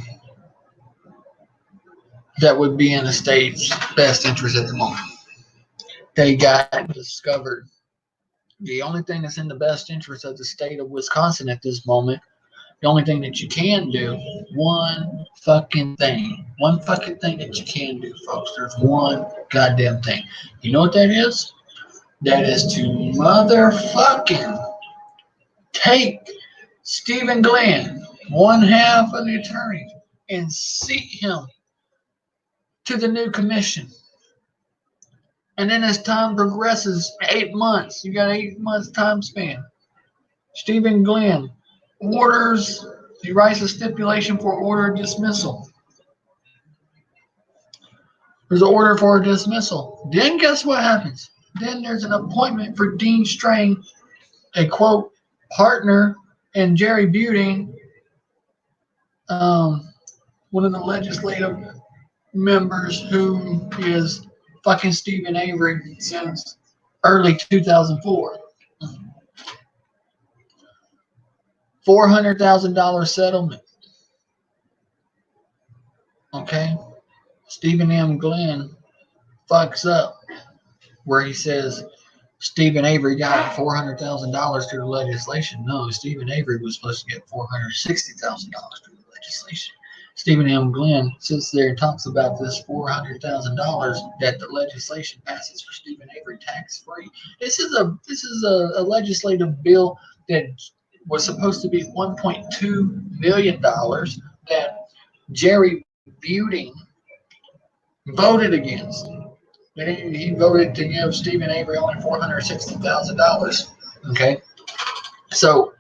that would be in the state's best interest at the moment. They got discovered. The only thing that's in the best interest of the state of Wisconsin at this moment, the only thing that you can do, one fucking thing that you can do, folks. There's one goddamn thing. You know what that is? That is to motherfucking take Stephen Glynn, one half of the attorney, and seat him to the new commission. And then as time progresses, 8 months, you got 8 months time span. Stephen Glynn he writes a stipulation for order of dismissal. There's an order for a dismissal. Then guess what happens? Then there's an appointment for Dean Strain, a quote, partner, and Jerry Buting, one of the legislative members who is fucking Stephen Avery since early 2004. $400,000 settlement. Okay? Stephen M. Glynn fucks up where he says Stephen Avery got $400,000 through the legislation. No, Stephen Avery was supposed to get $460,000 through the legislation. Stephen M. Glynn sits there and talks about this $400,000 that the legislation passes for Stephen Avery tax-free. This is a legislative bill that was supposed to be $1.2 million that Jerry Buting voted against. He voted to give Stephen Avery only $460,000. Okay, so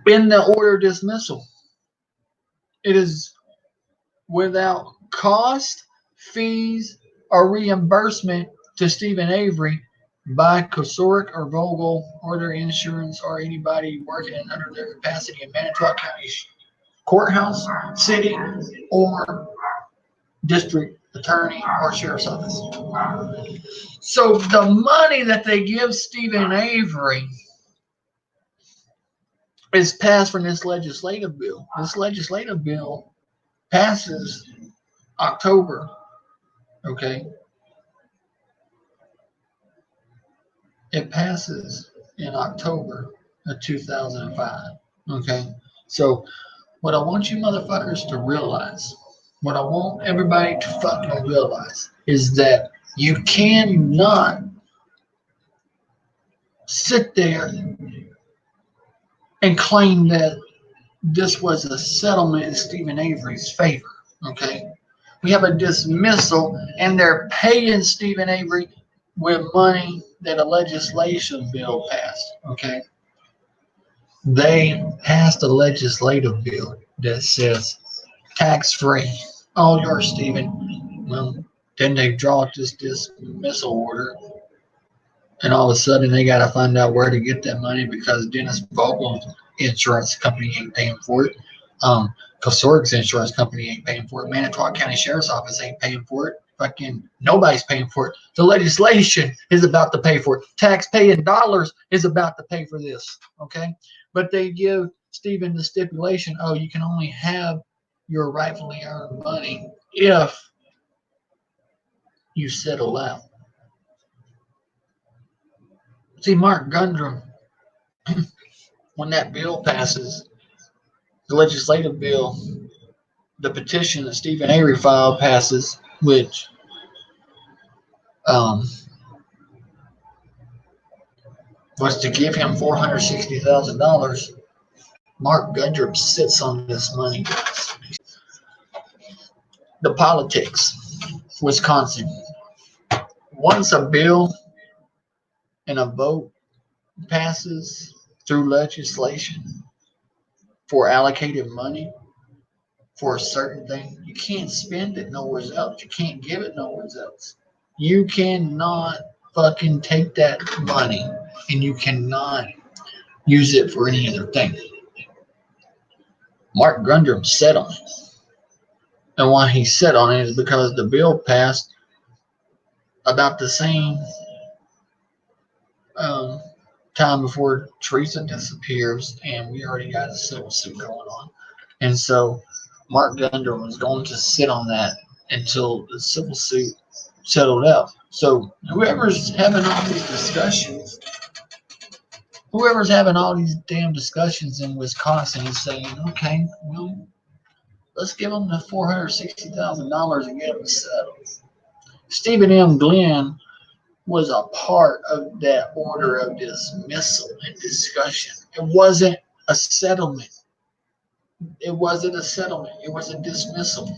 in the order dismissal, it is without cost, fees, or reimbursement to Stephen Avery by Kosoric or Vogel or their insurance or anybody working under their capacity in Manitowoc County Courthouse, City, or District Attorney or Sheriff's Office. So the money that they give Stephen Avery is passed from this legislative bill. This legislative bill passes October, okay? It passes in October of 2005, okay? So what I want you motherfuckers to realize, what I want everybody to fucking realize is that you cannot sit there and claim that this was a settlement in Stephen Avery's favor, okay? We have a dismissal, and they're paying Stephen Avery with money that a legislation bill passed, okay? They passed a legislative bill that says tax-free. Oh, yours, Stephen. Well, then they draw this dismissal order, and all of a sudden they got to find out where to get that money because Dennis Vogel's insurance company ain't paying for it. Kosorg's insurance company ain't paying for it. Manitowoc County Sheriff's Office ain't paying for it. Fucking nobody's paying for it. The legislation is about to pay for it. Tax-paying dollars is about to pay for this. Okay, but they give Stephen the stipulation: oh, you can only have your rightfully earned money if you settle out. See, Mark Gundrum, when that bill passes, the legislative bill, the petition that Stephen Avery filed passes, which was to give him $460,000. Mark Gundrum sits on this money. The politics, Wisconsin. Once a bill and a vote passes through legislation for allocated money for a certain thing, you can't spend it nowhere else. You can't give it nowhere else. You cannot fucking take that money and you cannot use it for any other thing. Mark Gundrum sat on it. And why he sat on it is because the bill passed about the same time before Teresa disappears, and we already got a civil suit going on. And so Mark Gundrum was going to sit on that until the civil suit settled out. So whoever's having all these discussions in Wisconsin is saying, okay, well, let's give them the $460,000 and get them settled. Stephen M. Glynn was a part of that order of dismissal and discussion. It wasn't a settlement. It wasn't a settlement. It was a dismissal.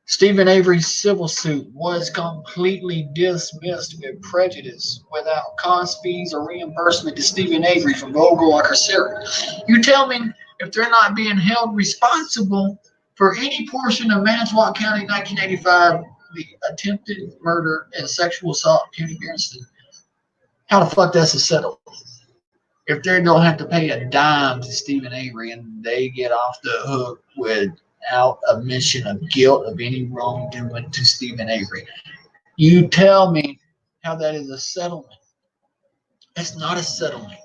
Stephen Avery's civil suit was completely dismissed with prejudice, without cost, fees, or reimbursement to Stephen Avery from Vogel or Kosorg. You tell me if they're not being held responsible for any portion of Manitowoc County 1985, the attempted murder and sexual assault of Puny Berenson, how the fuck that's a settlement? If they don't have to pay a dime to Stephen Avery and they get off the hook without admission of guilt of any wrongdoing to Stephen Avery, you tell me how that is a settlement. It's not a settlement.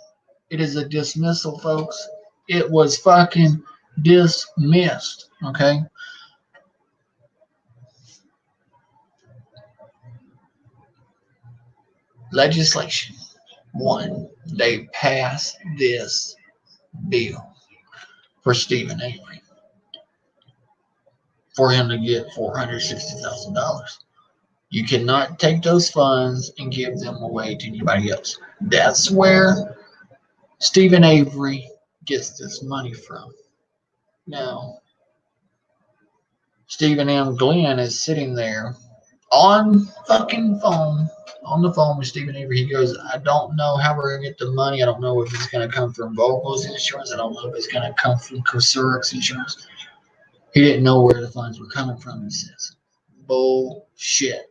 It is a dismissal, folks. It was fucking dismissed, okay? Legislation. One, they passed this bill for Stephen Avery for him to get $460,000. You cannot take those funds and give them away to anybody else. That's where Stephen Avery gets this money from. Now, Stephen M. Glynn is sitting there on the phone with Stephen Avery. He goes, I don't know how we're going to get the money. I don't know if it's going to come from Vogel's insurance. I don't know if it's going to come from Kosorg's insurance. He didn't know where the funds were coming from, he says. Bullshit.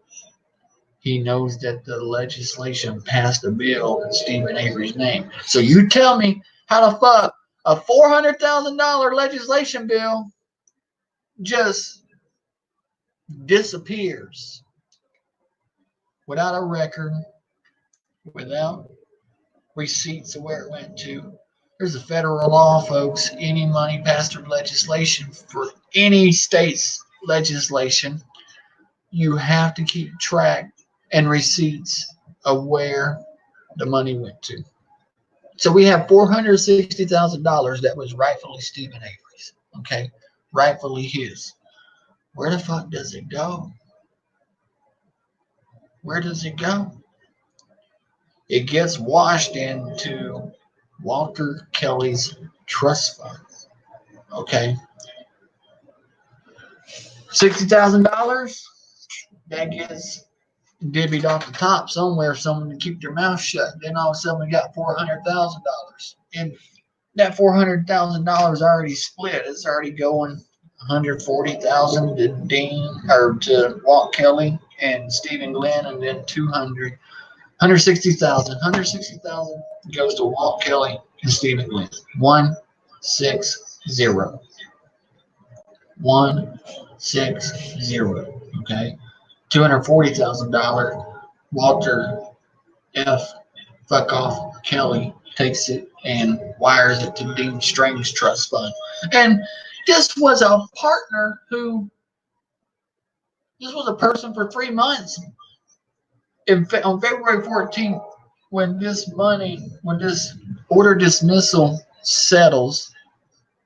He knows that the legislation passed a bill in Stephen Avery's name. So you tell me how the fuck a $400,000 legislation bill just disappears without a record, without receipts of where it went to. There's a federal law, folks. Any money passed through legislation for any state's legislation, you have to keep track and receipts of where the money went to. So we have $460,000 that was rightfully Stephen Avery's, okay? Rightfully his. Where the fuck does it go? Where does it go? It gets washed into Walter Kelly's trust fund, okay? $60,000, that gets divvied off the top somewhere for someone to keep their mouth shut. Then all of a sudden we got $400,000. And that $400,000 already split. It's already going 140,000 to Dean or to Walt Kelly and Stephen Glynn, and then 160,000. 160,000 goes to Walt Kelly and Stephen Glynn. 160. 160. Okay. $240,000. Walter F. Fuck off Kelly takes it and wires it to Dean Strang's trust fund. And this was a partner who, this was a person for 3 months. On February 14th, when this order dismissal settles,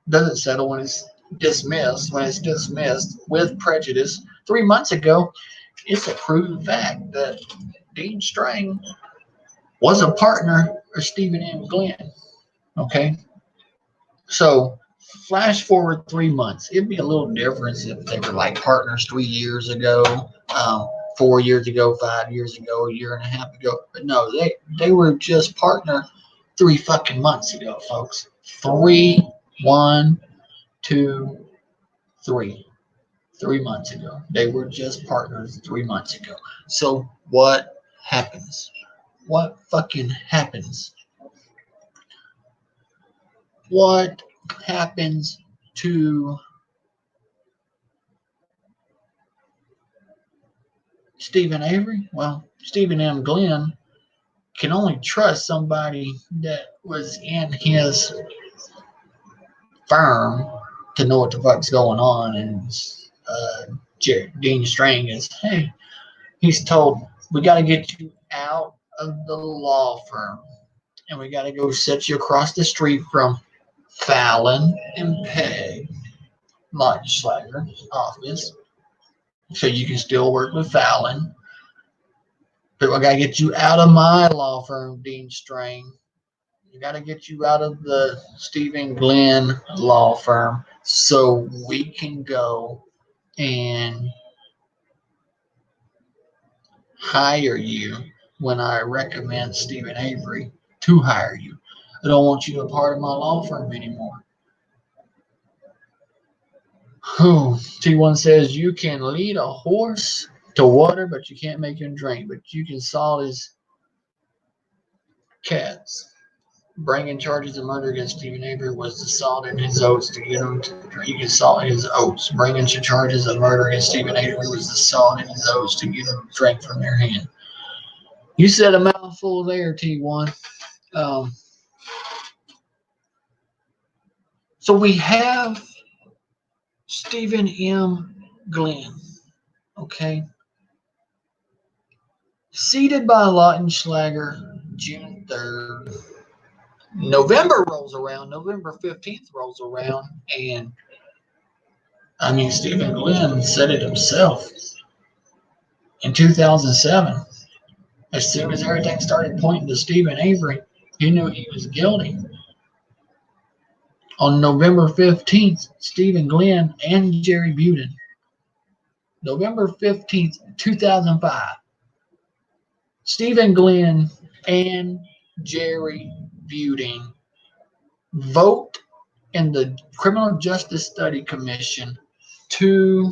doesn't settle when it's dismissed, with prejudice, 3 months ago, it's a proven fact that Dean Strang was a partner of Stephen M. Glynn. Okay? So, flash forward 3 months. It'd be a little different if they were like partners 3 years ago, 4 years ago, 5 years ago, a year and a half ago. But no, they were just partner 3 fucking months ago, folks. 3, 1, 2, 3. 3 months ago. They were just partners 3 months ago. So what happens? What fucking happens? What happens to Stephen Avery? Well, Stephen M. Glynn can only trust somebody that was in his firm to know what the fuck's going on. And Dean Strang is, hey, he's told, we got to get you out of the law firm. And we got to go set you across the street from Fallon and Peg Schlager's office. So you can still work with Fallon. But we got to get you out of my law firm, Dean Strang. We got to get you out of the Stephen Glynn law firm so we can go and hire you when I recommend Stephen Avery to hire you. I don't want you a part of my law firm anymore. T1 says you can lead a horse to water, but you can't make him drink. But you can salt his cats. Bringing charges of murder against Stephen Avery was the salt in his oats to get him to drink. You can salt his oats. Bringing charges of murder against Stephen Avery was the salt in his oats to get him to drink from their hand. You said a mouthful there, T1. So we have Stephen M. Glynn, okay? Seated by Lautenschlager, June 3rd. November rolls around, November 15th rolls around, and Stephen Glynn said it himself in 2007. As soon as everything started pointing to Stephen Avery, he knew he was guilty. On November 15th, Stephen Glynn and Jerry Buden. November 15th, 2005. Stephen Glynn and Jerry Buden vote in the Criminal Justice Study Commission to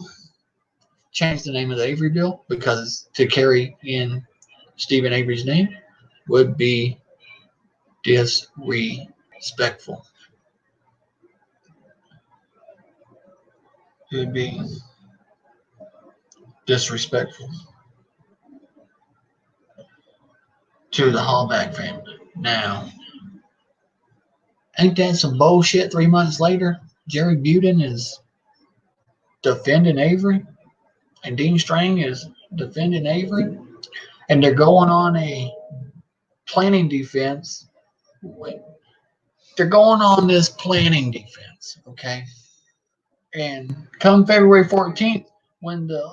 change the name of the Avery bill, because to carry in Stephen Avery's name would be disrespectful. It would be disrespectful to the Hallback family. Now, ain't that some bullshit? 3 months later, Jerry Buden is defending Avery, and Dean Strang is defending Avery, and they're going on a planning defense. They're going on this planning defense, okay? And come February 14th, when the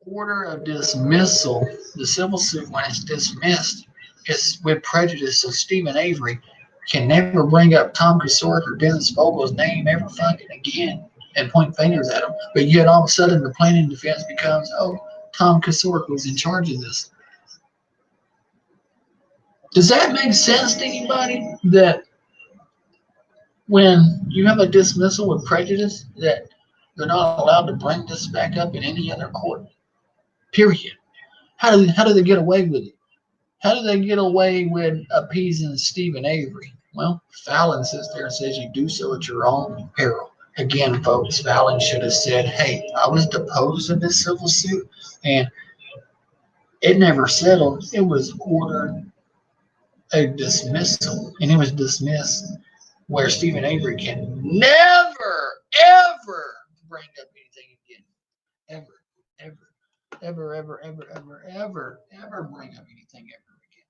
order of dismissal, the civil suit, when it's dismissed, it's with prejudice. So Stephen Avery can never bring up Tom Kasork or Dennis Vogel's name ever fucking again and point fingers at him. But yet all of a sudden the planning defense becomes, oh, Tom Kasork was in charge of this. Does that make sense to anybody? That when you have a dismissal with prejudice that you're not allowed to bring this back up in any other court. Period. How do they get away with it? How do they get away with appeasing Stephen Avery? Well, Fallon sits there and says you do so at your own peril. Again, folks, Fallon should have said, hey, I was deposed in this civil suit, and it never settled. It was ordered a dismissal, and it was dismissed where Stephen Avery can never, ever bring up anything again. Ever, ever bring up anything ever again.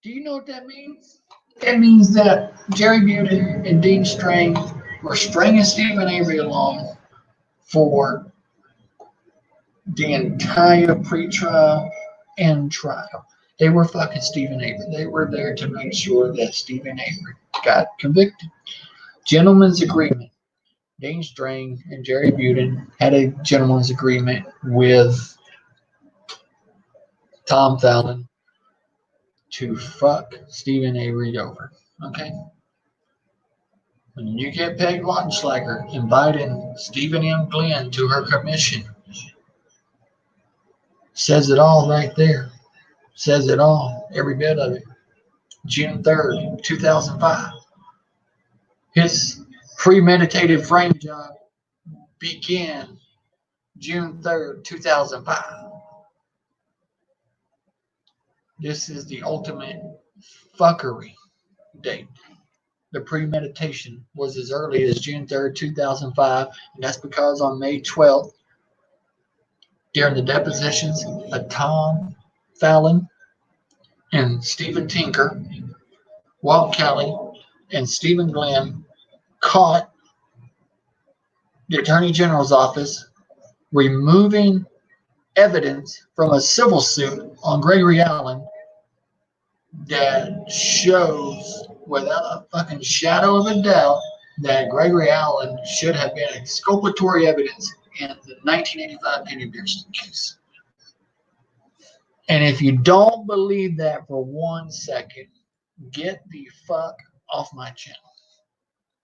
Do you know what that means? It means that Jerry Butin and Dean Strang were stringing Stephen Avery along for the entire pretrial and trial. They were fucking Stephen Avery. They were there to make sure that Stephen Avery got convicted. Gentleman's agreement. Dean Strang and Jerry Butin had a gentleman's agreement with Tom Fallon to fuck Stephen Avery over. Okay? When you get Peg Lautenschlager inviting Stephen M. Glynn to her commission, says it all right there. Says it all, every bit of it. June 3rd, 2005. His premeditated frame job began June 3rd, 2005. This is the ultimate fuckery date. The premeditation was as early as June 3rd, 2005, and that's because on May 12th, during the depositions of Tom Fallon and Stephen Tinker, Walt Kelly, and Stephen Glynn caught the Attorney General's office removing evidence from a civil suit on Gregory Allen that shows without a fucking shadow of a doubt that Gregory Allen should have been exculpatory evidence in the 1985 Penny Pearson case. And if you don't believe that for 1 second, get the fuck off my channel,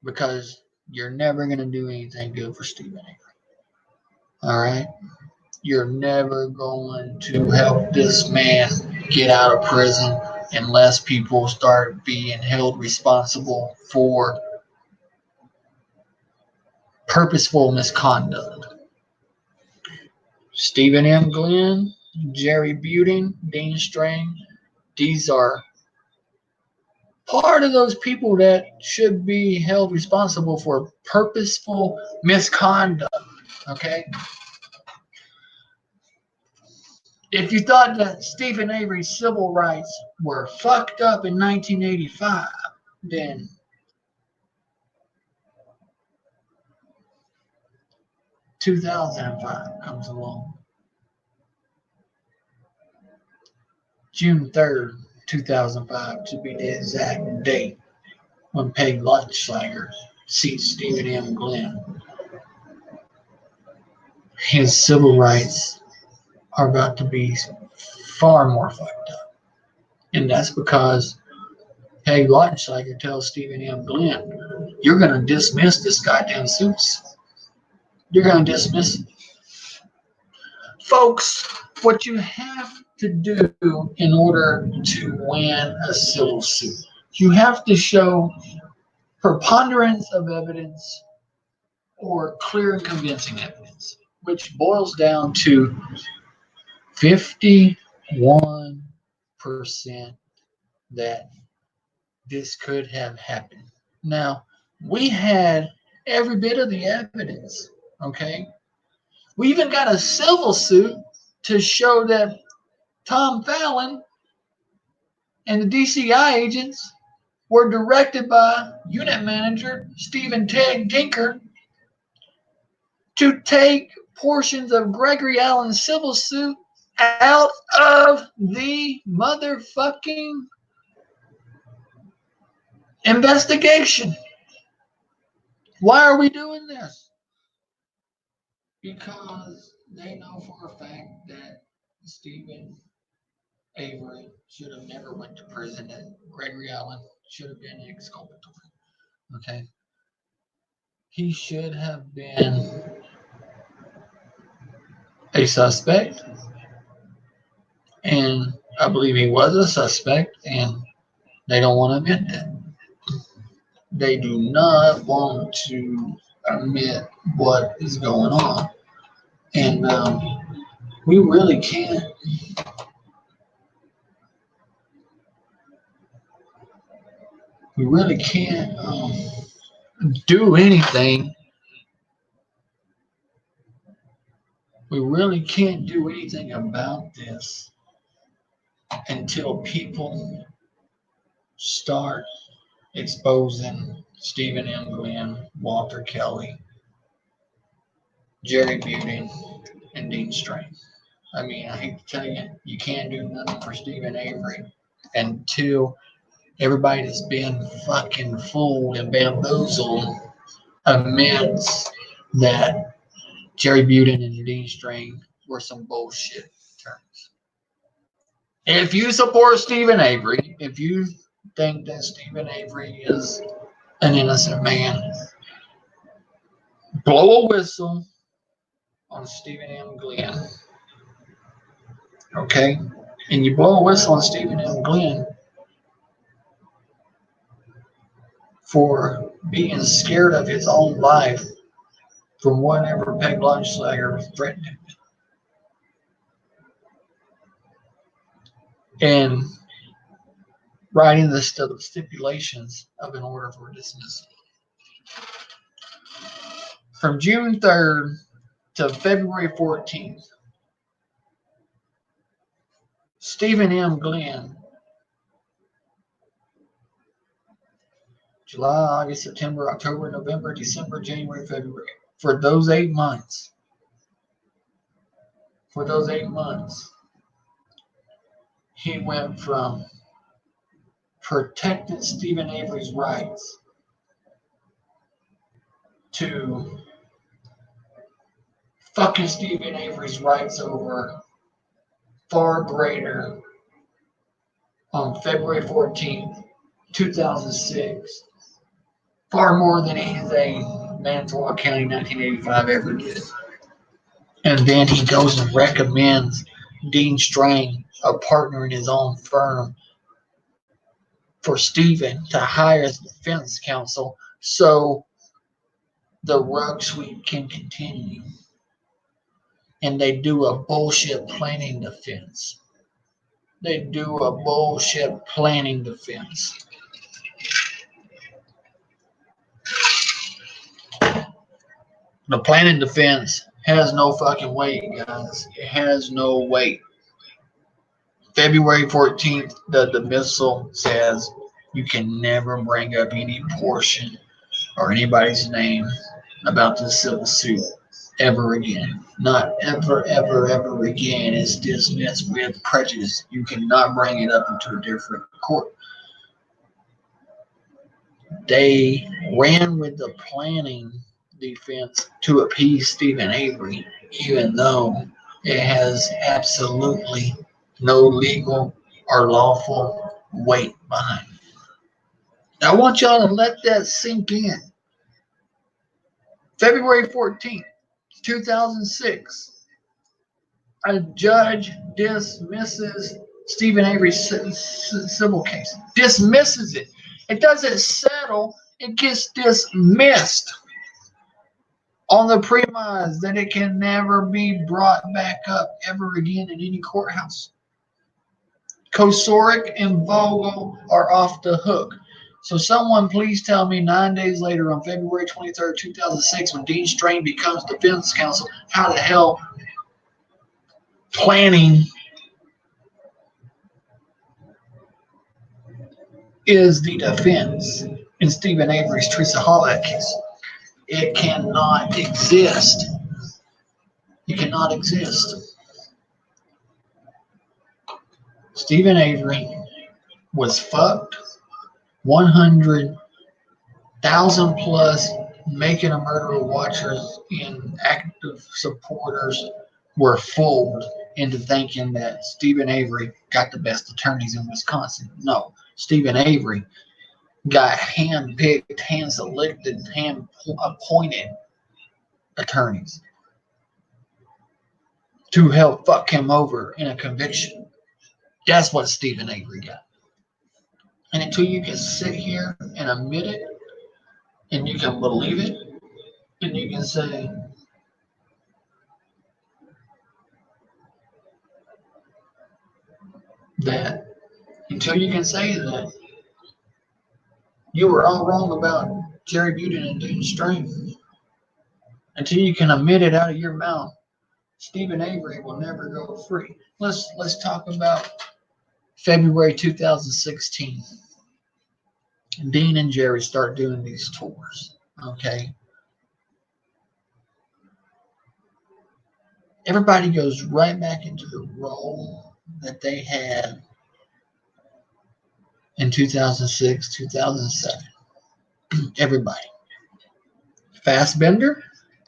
because you're never going to do anything good for Stephen Avery. All right? You're never going to help this man get out of prison unless people start being held responsible for purposeful misconduct. Stephen M. Glynn, Jerry Butin, Dean Strang, these are part of those people that should be held responsible for purposeful misconduct. Okay? If you thought that Stephen Avery's civil rights were fucked up in 1985, then (2005) comes along. June 3rd, 2005, to be the exact date when Peg Lautenschlager sees Stephen M. Glynn. His civil rights are about to be far more fucked up. And that's because Peg Lautenschlager tells Stephen M. Glynn, you're going to dismiss this goddamn suit. You're going to dismiss it. Folks, what you have to do in order to win a civil suit, you have to show preponderance of evidence or clear and convincing evidence, which boils down to 51% that this could have happened. Now, we had every bit of the evidence, okay? We even got a civil suit to show that Tom Fallon and the DCI agents were directed by unit manager Stephen Tinker to take portions of Gregory Allen's civil suit out of the motherfucking investigation. Why are we doing this? Because they know for a fact that Stephen Avery should have never went to prison, and Gregory Allen should have been exculpatory. Okay. He should have been a suspect, and I believe he was a suspect, and they don't want to admit that. They do not want to admit what is going on. And we really can't. We really can't do anything. We really can't do anything about this until people start exposing Stephen M. Glynn, Walter Kelly, Jerry Buting, and Dean Strain. I mean, I hate to tell you, you can't do nothing for Stephen Avery until everybody that's been fucking fooled and bamboozled admits that Jerry Buting and Dean Strain were some bullshit attorneys. If you support Stephen Avery, if you think that Stephen Avery is an innocent man, blow a whistle on Stephen M. Glynn. Okay? And you blow a whistle on Stephen M. Glynn for being scared of his own life from whatever Peg Lunchslager threatened him. And writing the stipulations of an order for dismissal. From June 3rd to February 14th, Stephen M. Glynn, July, August, September, October, November, December, January, February, for those 8 months, he went from protecting Stephen Avery's rights to fucking Stephen Avery's rights over far greater on February 14th, 2006, far more than anything Manitowoc County 1985 ever did. And then he goes and recommends Dean Strain, a partner in his own firm, for Stephen to hire as defense counsel so the rug sweep can continue. And they do a bullshit planning defense. The planning defense has no fucking weight, guys. It has no weight. February 14th, the dismissal says you can never bring up any portion or anybody's name about this civil suit ever again. Not ever, ever, ever again. It's dismissed with prejudice. You cannot bring it up into a different court. They ran with the planning defense to appease Stephen Avery, even though it has absolutely no legal or lawful weight behind it. I want y'all to let that sink in. February 14th, 2006, a judge dismisses Stephen Avery's civil case. Dismisses it. It doesn't settle. It gets dismissed on the premise that it can never be brought back up ever again in any courthouse. Kosarik and Vogel are off the hook. So someone please tell me 9 days later on February 23rd, 2006, when Dean Strain becomes defense counsel, how the hell planning is the defense in Stephen Avery's Teresa Hollack case. It cannot exist. It cannot exist. Stephen Avery was fucked. 100,000 plus Making a Murderer watchers and active supporters were fooled into thinking that Stephen Avery got the best attorneys in Wisconsin. No, Stephen Avery got hand-picked, hand-selected, hand-appointed attorneys to help fuck him over in a conviction. That's what Stephen Avery got. And until you can sit here and admit it, and you can believe it, and you can say, that, until you can say that you were all wrong about Jerry Butin and Dean Strain, until you can admit it out of your mouth, Stephen Avery will never go free. Let's talk about February 2016. Dean and Jerry start doing these tours. Okay. Everybody goes right back into the role that they had in 2006, 2007. Everybody. Fassbender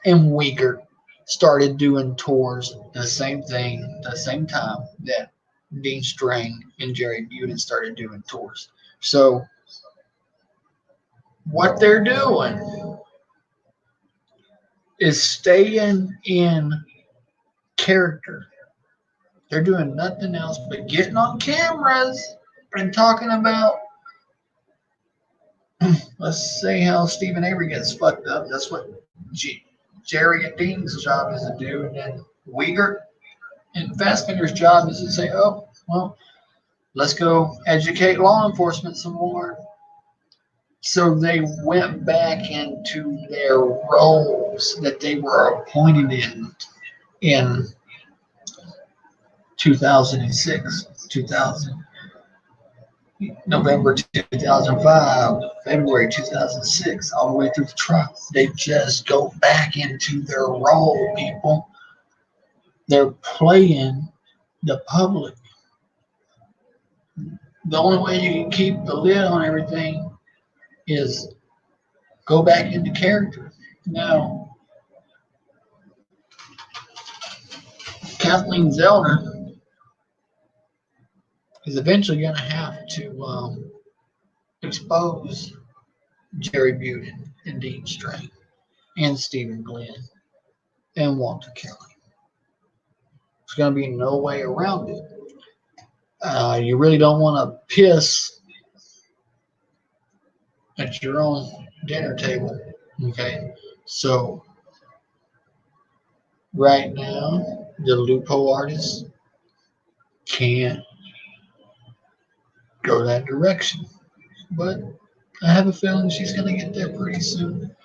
and Uyghur started doing tours the same thing, the same time that Dean Strain and Jerry Butin started doing tours. So what they're doing is staying in character. They're doing nothing else but getting on cameras and talking about, let's say, how Stephen Avery gets fucked up. That's what Jerry and Dean's job is to do. And then Uyghur and Fassbender's job is to say, oh, well, let's go educate law enforcement some more. So they went back into their roles that they were appointed in 2006, 2000, November 2005, February 2006, all the way through the trial. They just go back into their role, people. They're playing the public. The only way you can keep the lid on everything is go back into character. Now, Kathleen Zellner is eventually going to have to expose Jerry Butin and Dean Strain and Stephen Glynn and Walter Kelly. There's going to be no way around it. You really don't want to piss at your own dinner table. Okay? So, right now, the loophole artist can't go that direction. But I have a feeling she's going to get there pretty soon.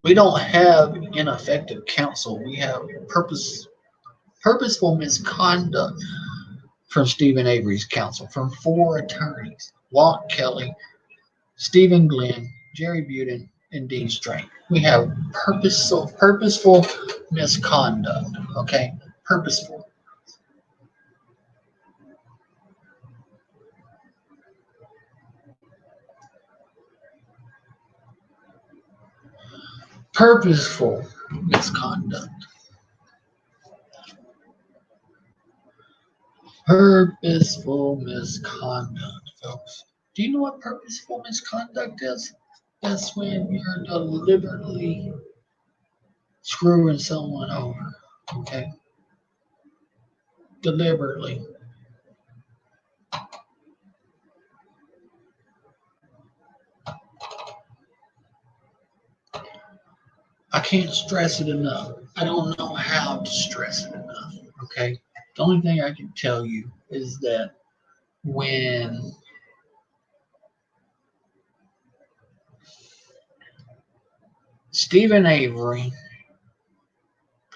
We don't have ineffective counsel. We have purposeful misconduct from Stephen Avery's counsel, from 4 attorneys: Walt Kelly, Stephen Glynn, Jerry Butin, and Dean Strain. We have purposeful misconduct. Okay? Purposeful. Purposeful misconduct. Purposeful misconduct, folks. Do you know what purposeful misconduct is? That's when you're deliberately screwing someone over. Okay? Deliberately. I can't stress it enough. I don't know how to stress it enough. Okay? The only thing I can tell you is that when Stephen Avery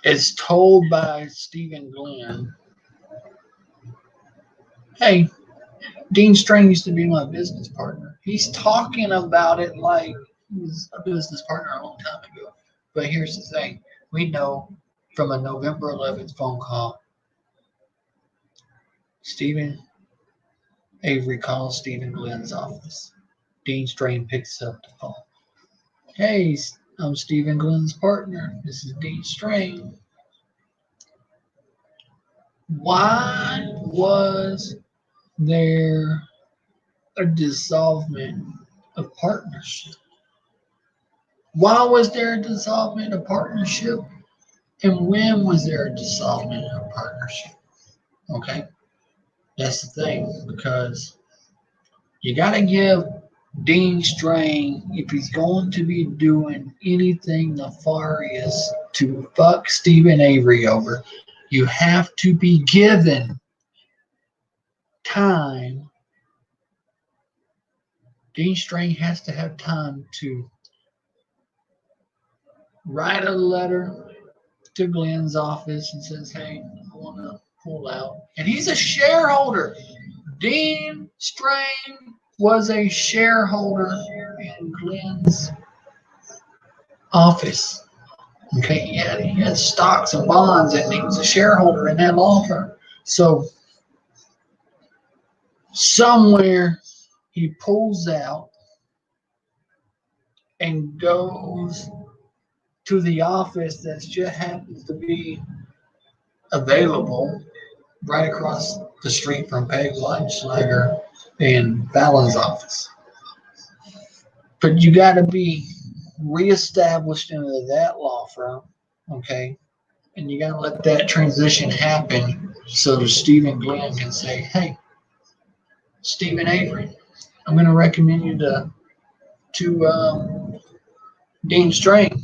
is told by Stephen Glynn, hey, Dean Strain used to be my business partner. He's talking about it like he's a business partner a long time ago. But here's the thing. We know from a November 11th phone call, Stephen Avery calls Stephen Glynn's office. Dean Strain picks up the phone. Hey, I'm Stephen Glynn's partner. This is Dean Strain. Why was there a dissolvement of partnership? Why was there a dissolvement of partnership? And when was there a dissolvement of partnership? Okay, that's the thing, because you got to give Dean Strain, if he's going to be doing anything nefarious to fuck Stephen Avery over, you have to be given time. Dean Strain has to have time to write a letter to Glynn's office and says, hey, I want to pull out. And he's a shareholder. Dean Strain was a shareholder in Glynn's office. Okay, he had stocks and bonds, and he was a shareholder in that law firm. So somewhere he pulls out and goes to the office that just happens to be available right across the street from Peg Leichenschlager and Fallon's office. But you got to be reestablished into that law firm, okay? And you got to let that transition happen so Stephen Glynn can say, hey, Stephen Avery, I'm going to recommend you to Dean Strain.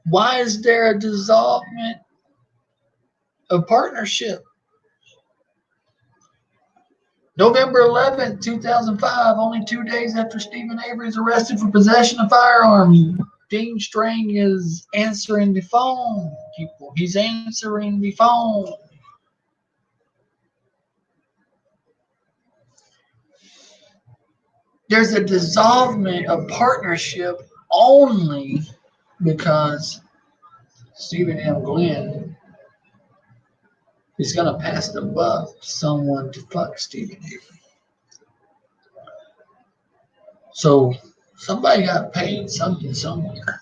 Why is there a dissolvement of partnership? November 11th, 2005, only 2 days after Stephen Avery is arrested for possession of firearms, Dean Strain is answering the phone, people. He's answering the phone. There's a dissolvement of partnership only because Stephen M. Glynn is going to pass the buck to someone to fuck Stephen Avery. So somebody got paid something somewhere.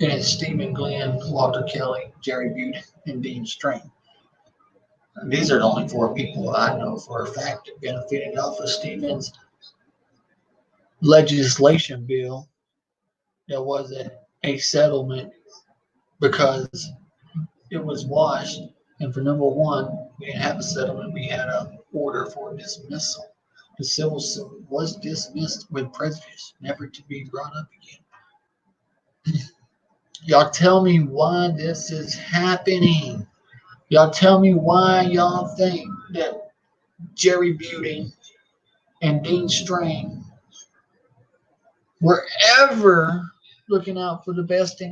And it's Stephen Glynn, Walter Kelly, Jerry Butte, and Dean Strain. These are the only 4 people I know for a fact that benefited off of Stephen's legislation bill. There wasn't a settlement because it was washed. And for number one, we didn't have a settlement. We had an order for dismissal. The civil suit was dismissed with prejudice, never to be brought up again. Y'all tell me why this is happening. Y'all tell me why y'all think that Jerry Butte and Dean Strain were ever looking out for the best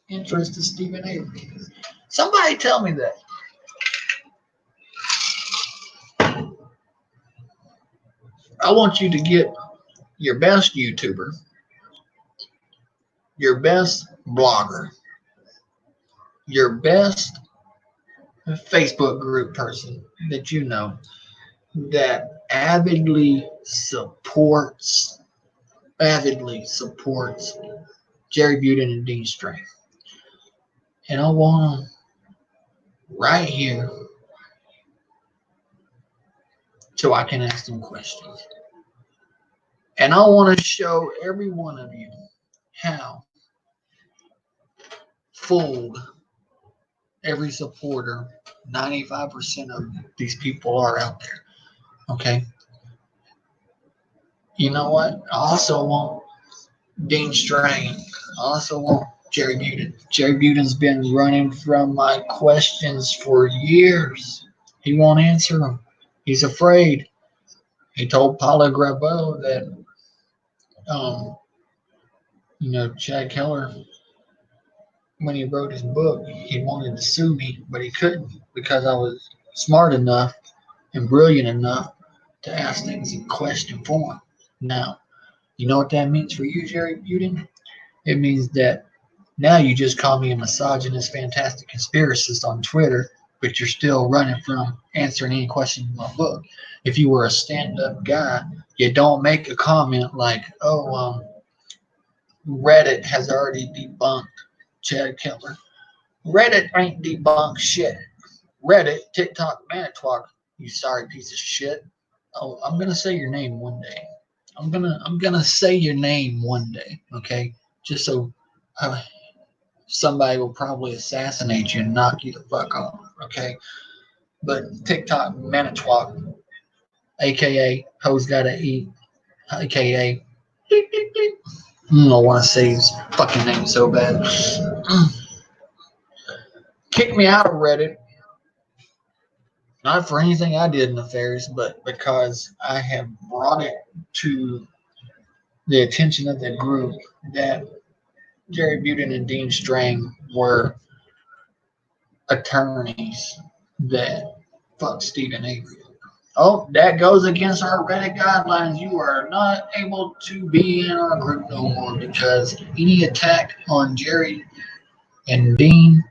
interest of Stephen Avery. Somebody tell me that. I want you to get your best YouTuber, your best blogger, your best Facebook group person that you know that avidly supports Jerry Butte and Dean Strain. And I want them right here so I can ask them questions. And I want to show every one of you how fooled every supporter, 95% of these people are out there. Okay? You know what? I also want Dean Strain. I also want Jerry Butte. Jerry Butte's been running from my questions for years. He won't answer them. He's afraid. He told Paula Grabeau that, Chad Keller, when he wrote his book, he wanted to sue me, but he couldn't because I was smart enough and brilliant enough to ask things in question form. Now, you know what that means for you, Jerry Butte? It means that now you just call me a misogynist, fantastic conspiracist on Twitter, but you're still running from answering any question in my book. If you were a stand-up guy, you don't make a comment like, Reddit has already debunked Chad Keller. Reddit ain't debunked shit. Reddit, TikTok, Manitowoc, you sorry piece of shit. Oh, I'm gonna say your name one day. I'm gonna say your name one day, okay? Just so somebody will probably assassinate you and knock you the fuck off, okay? But TikTok, Manitowoc, aka Hoes Gotta Eat, aka beep, beep, beep. I don't want to say his fucking name so bad. Kicked me out of Reddit. Not for anything I did nefarious, but because I have brought it to the attention of the group that Jerry Buden and Dean Strang were attorneys that fucked Stephen Avery. Oh, that goes against our Reddit guidelines. You are not able to be in our group no more because any attack on Jerry and Dean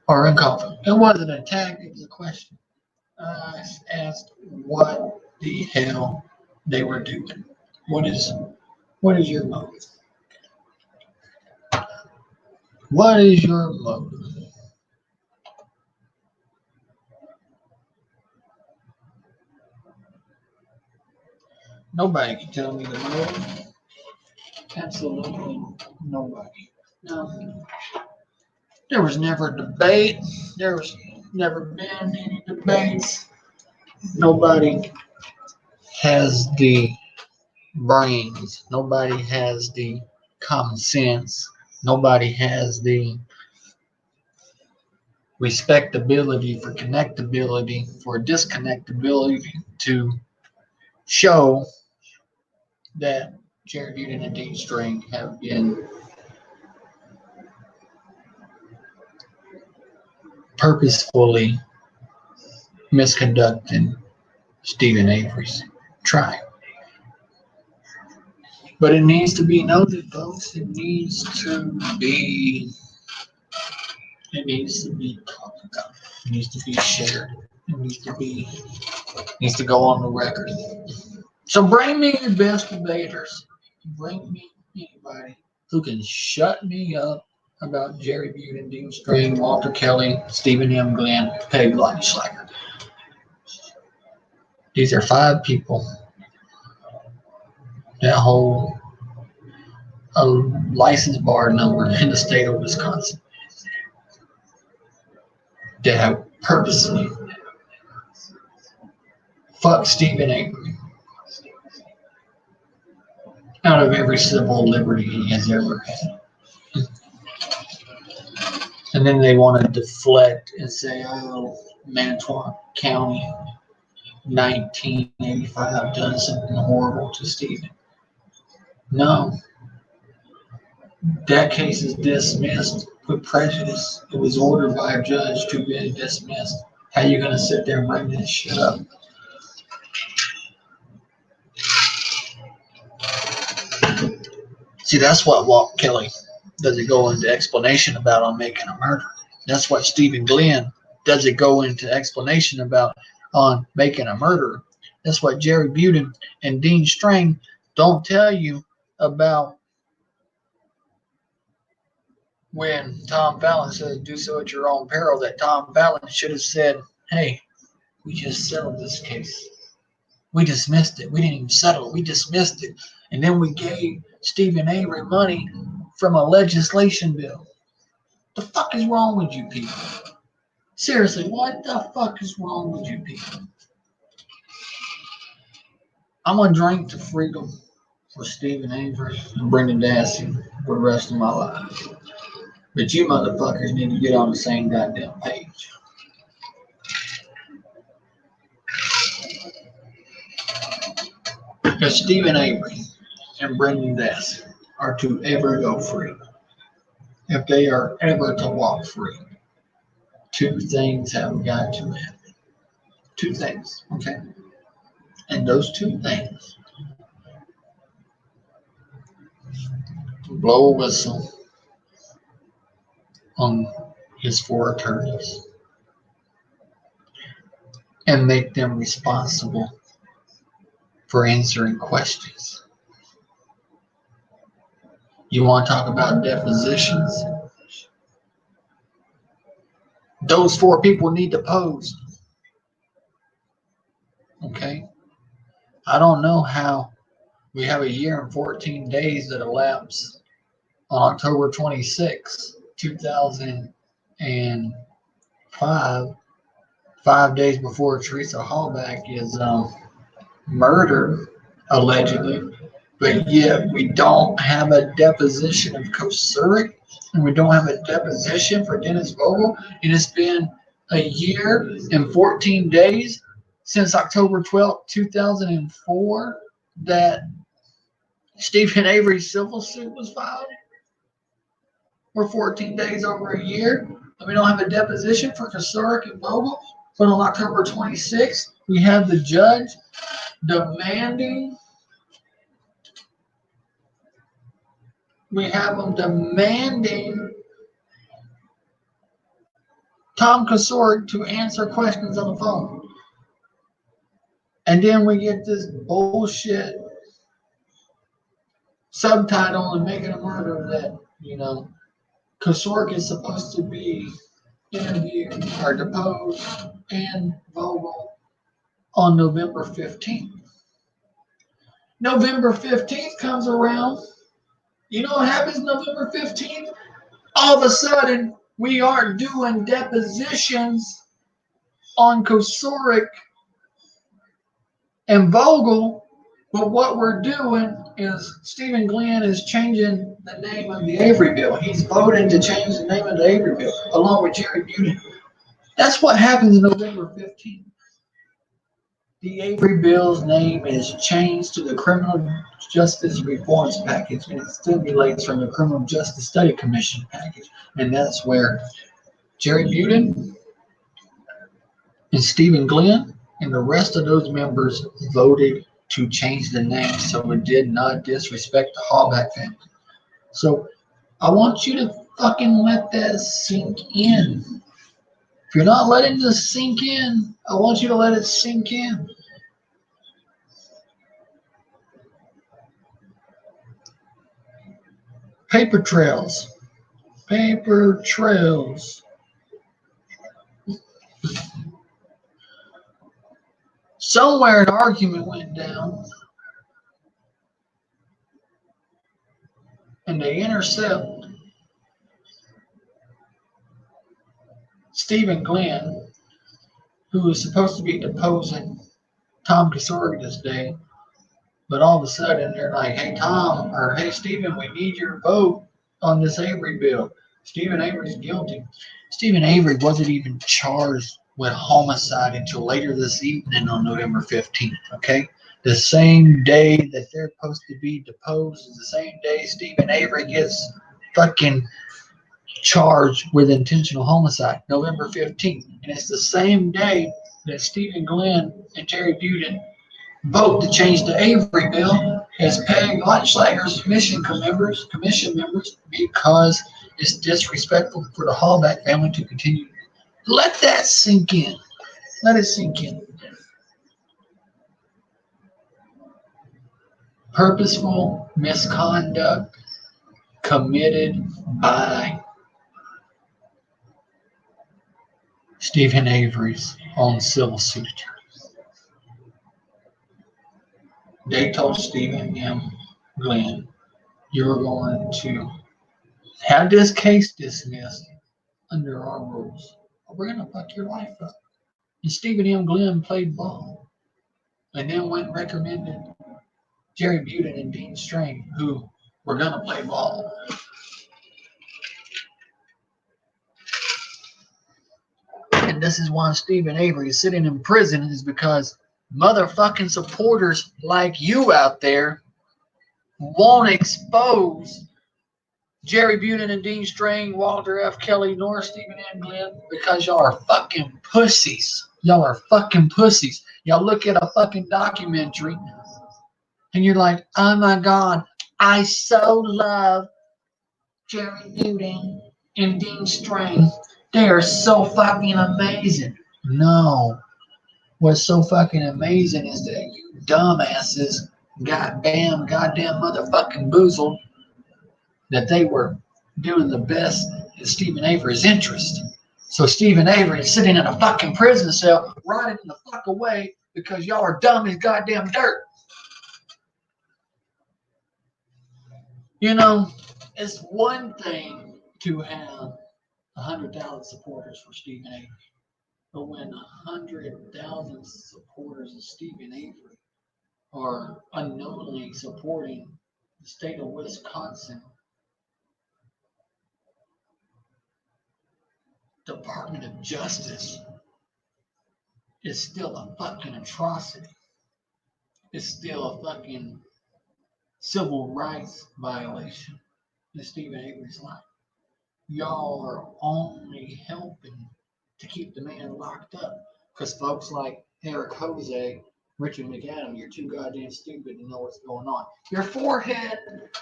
are uncalled. It wasn't an attack, it was a question. I asked what the hell they were doing. What is your motive? What is your motive? Nobody can tell me the motive. Absolutely nobody. No. There was never a debate. There was never been any debates. Nobody has the brains. Nobody has the common sense. Nobody has the respectability for connectability, for disconnectability to show that Jared Buden and Dean String have been purposefully misconducting Stephen Avery's trial. But it needs to be noted, folks. It needs to be talked about. It needs to be shared. Needs to go on the record. So bring me your best debaters. Bring me anybody who can shut me up about Jerry Buden, Dean String, Walter Kelly, Stephen M. Glynn, Peg Slacker. These are 5 people that hold a license bar number in the state of Wisconsin that have purposely fucked Stephen Avery out of every civil liberty he has ever had. And then they want to deflect and say, oh, Manitowoc County, 1985, done something horrible to Stephen. No. That case is dismissed with prejudice. It was ordered by a judge to be dismissed. How you going to sit there and bring this shit up? See, that's what Walt Kelly doesn't go into explanation about on Making a Murder. That's what Stephen Glynn doesn't go into explanation about on Making a Murder. That's what Jerry Buden and Dean String don't tell you about when Tom Fallon says do so at your own peril, that Tom Fallon should have said, hey, we just settled this case. We dismissed it. We didn't even settle it. We dismissed it. And then we gave Stephen Avery money from a legislation bill. The fuck is wrong with you people? Seriously, what the fuck is wrong with you people? I'm going to drink to freedom for Stephen Avery and Brendan Dassey for the rest of my life. But you motherfuckers need to get on the same goddamn page. If Stephen Avery and Brendan Dassey are to ever go free, if they are ever to walk free, 2 things have got to happen. 2 things, okay? And those 2 things, blow a whistle on his 4 attorneys and make them responsible for answering questions. You want to talk about depositions? Those 4 people need to pose. Okay? I don't know how we have a year and 14 days that elapsed on October 26, 2005, 5 days before Teresa Hallback is murdered, allegedly. But yet we don't have a deposition of Kosurik, and we don't have a deposition for Dennis Vogel. And it's been a year and 14 days since October 12th, 2004, that Stephen Avery's civil suit was filed. We're 14 days over a year, and we don't have a deposition for Kosurik and Vogel. But on October 26th, we have the judge demanding. We have them demanding Tom Kosurik to answer questions on the phone. And then we get this bullshit subtitle in Making a Murder that, Kosurik is supposed to be interviewed or deposed and Vogel on November 15th. November 15th comes around. You know what happens November 15th? All of a sudden, we aren't doing depositions on Kosurik and Vogel, but what we're doing is Stephen Glynn is changing the name of the Avery bill. He's voting to change the name of the Avery bill, along with Jerry Butin. That's what happens November 15th. The Avery bill's name is changed to the Criminal Justice Reforms Package, and it stimulates from the Criminal Justice Study Commission package. And that's where Jerry Butin and Stephen Glynn and the rest of those members voted to change the name so it did not disrespect the Hallback family. So I want you to fucking let that sink in. If you're not letting this sink in, I want you to let it sink in. Paper trails. Paper trails. Somewhere an argument went down, and they intercept Stephen Glynn, who was supposed to be deposing Tom Kosurik this day, but all of a sudden they're like, "Hey Tom," or "Hey Stephen, we need your vote on this Avery bill. Stephen Avery's guilty." Stephen Avery wasn't even charged with homicide until later this evening on November 15th, okay? The same day that they're supposed to be deposed is the same day Stephen Avery gets fucking charged with intentional homicide, November 15th. And it's the same day that Stephen Glynn and Jerry Butin vote to change the Avery bill as Peg Leitschlager's commission members because it's disrespectful for the Hallback family to continue. Let that sink in. Let it sink in. Purposeful misconduct committed by Stephen Avery's own civil suit. They told Stephen M. Glynn, "You're going to have this case dismissed under our rules, or we're going to fuck your life up." And Stephen M. Glynn played ball and then went and recommended Jerry Butin and Dean Strang, who were going to play ball. And this is why Stephen Avery is sitting in prison, is because motherfucking supporters like you out there won't expose Jerry Butin and Dean Strang, Walter F. Kelly, nor Stephen M. Glynn, because y'all are fucking pussies. Y'all are fucking pussies. Y'all look at a fucking documentary and you're like, "Oh my God, I so love Jerry Butin and Dean Strang. They are so fucking amazing." No. What's so fucking amazing is that you dumbasses goddamn motherfucking boozled that they were doing the best in Stephen Avery's interest. So Stephen Avery is sitting in a fucking prison cell, rotting the fuck away because y'all are dumb as goddamn dirt. You know, it's one thing to have 100,000 supporters for Stephen Avery, but when 100,000 supporters of Stephen Avery are unknowingly supporting the state of Wisconsin Department of Justice, it's still a fucking atrocity. It's still a fucking civil rights violation in Stephen Avery's life. Y'all are only helping to keep the man locked up because folks like Eric Jose, Richard McAdam, you're too goddamn stupid to know what's going on. Your forehead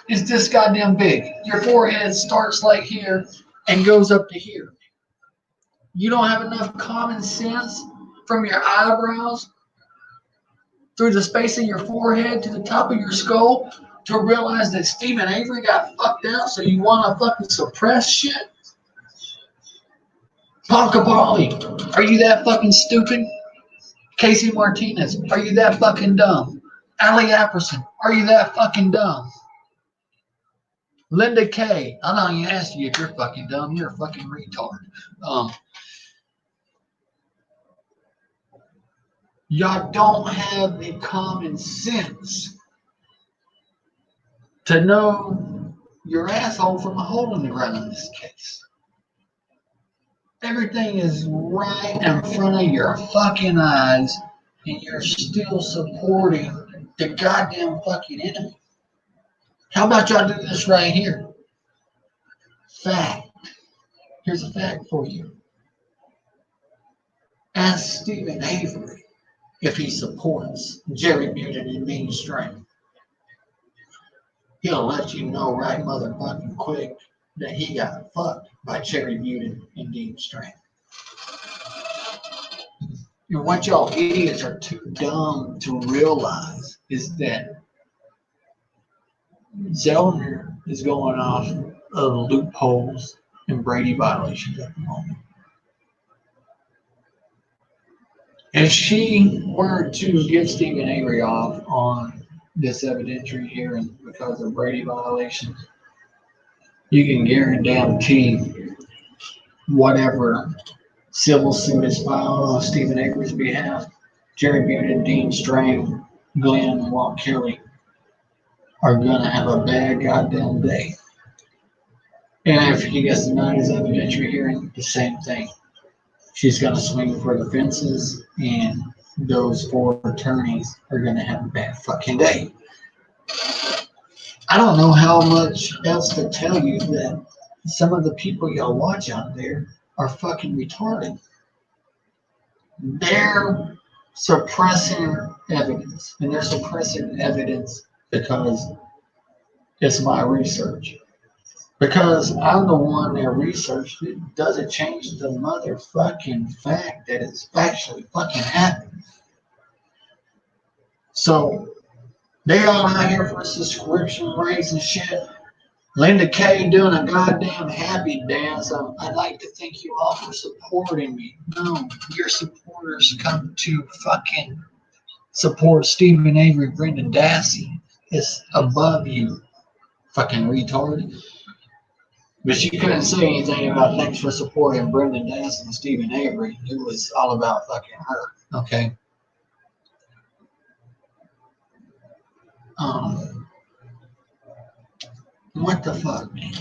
is this goddamn big. Your forehead starts like here and goes up to here. You don't have enough common sense from your eyebrows through the space of your forehead to the top of your skull to realize that Stephen Avery got fucked out, so you want to fucking suppress shit? Paul Cabali, are you that fucking stupid? Casey Martinez, are you that fucking dumb? Allie Apperson, are you that fucking dumb? Linda Kay, I don't even ask you if you're fucking dumb, you're a fucking retard. Y'all don't have the common sense to know your asshole from a hole in the ground in this case. Everything is right in front of your fucking eyes, and you're still supporting the goddamn fucking enemy. How about y'all do this right here? Fact. Here's a fact for you. Ask Stephen Avery if he supports Jerry Muted and mainstream. He'll let you know right motherfucking quick that he got fucked by Cherry Muted and Dean Strand. And what y'all idiots are too dumb to realize is that Zellner is going off of loopholes and Brady violations at the moment. If she were to get Stephen Avery off on this evidentiary hearing because of Brady violations, you can guarantee whatever civil suit is filed on Stephen Avery's behalf, Jerry Muted, Dean Strang, Glynn, and Walt Kelly are going to have a bad goddamn day. And if he gets denied his evidentiary hearing, the same thing. She's going to swing for the fences, and those four attorneys are going to have a bad fucking day. I don't know how much else to tell you that some of the people y'all watch out there are fucking retarded. They're suppressing evidence, and they're suppressing evidence because it's my research. Because I'm the one that researched it, doesn't change the motherfucking fact that it's actually fucking happening. So they all out here for subscription rates and shit. Linda Kay doing a goddamn happy dance. I'd like to thank you all for supporting me. No, your supporters come to fucking support Stephen Avery, Brendan Dassey. It's above you, fucking retard. But she couldn't say anything about thanks for supporting Brendan Dassey and Stephen Avery. It was all about fucking her. Okay. What the fuck, man?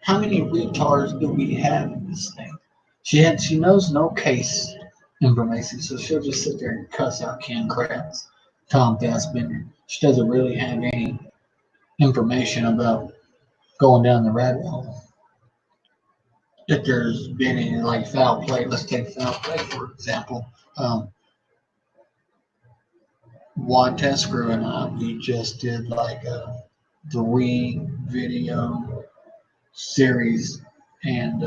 How many retards do we have in this thing? She knows no case information, so she'll just sit there and cuss out Ken Kratz, Tom Fassbender. She doesn't really have any information about going down the rabbit hole. If there's been any like foul play, let's take foul play for example. Juan Tescrew and I, we just did like a 3-video series, and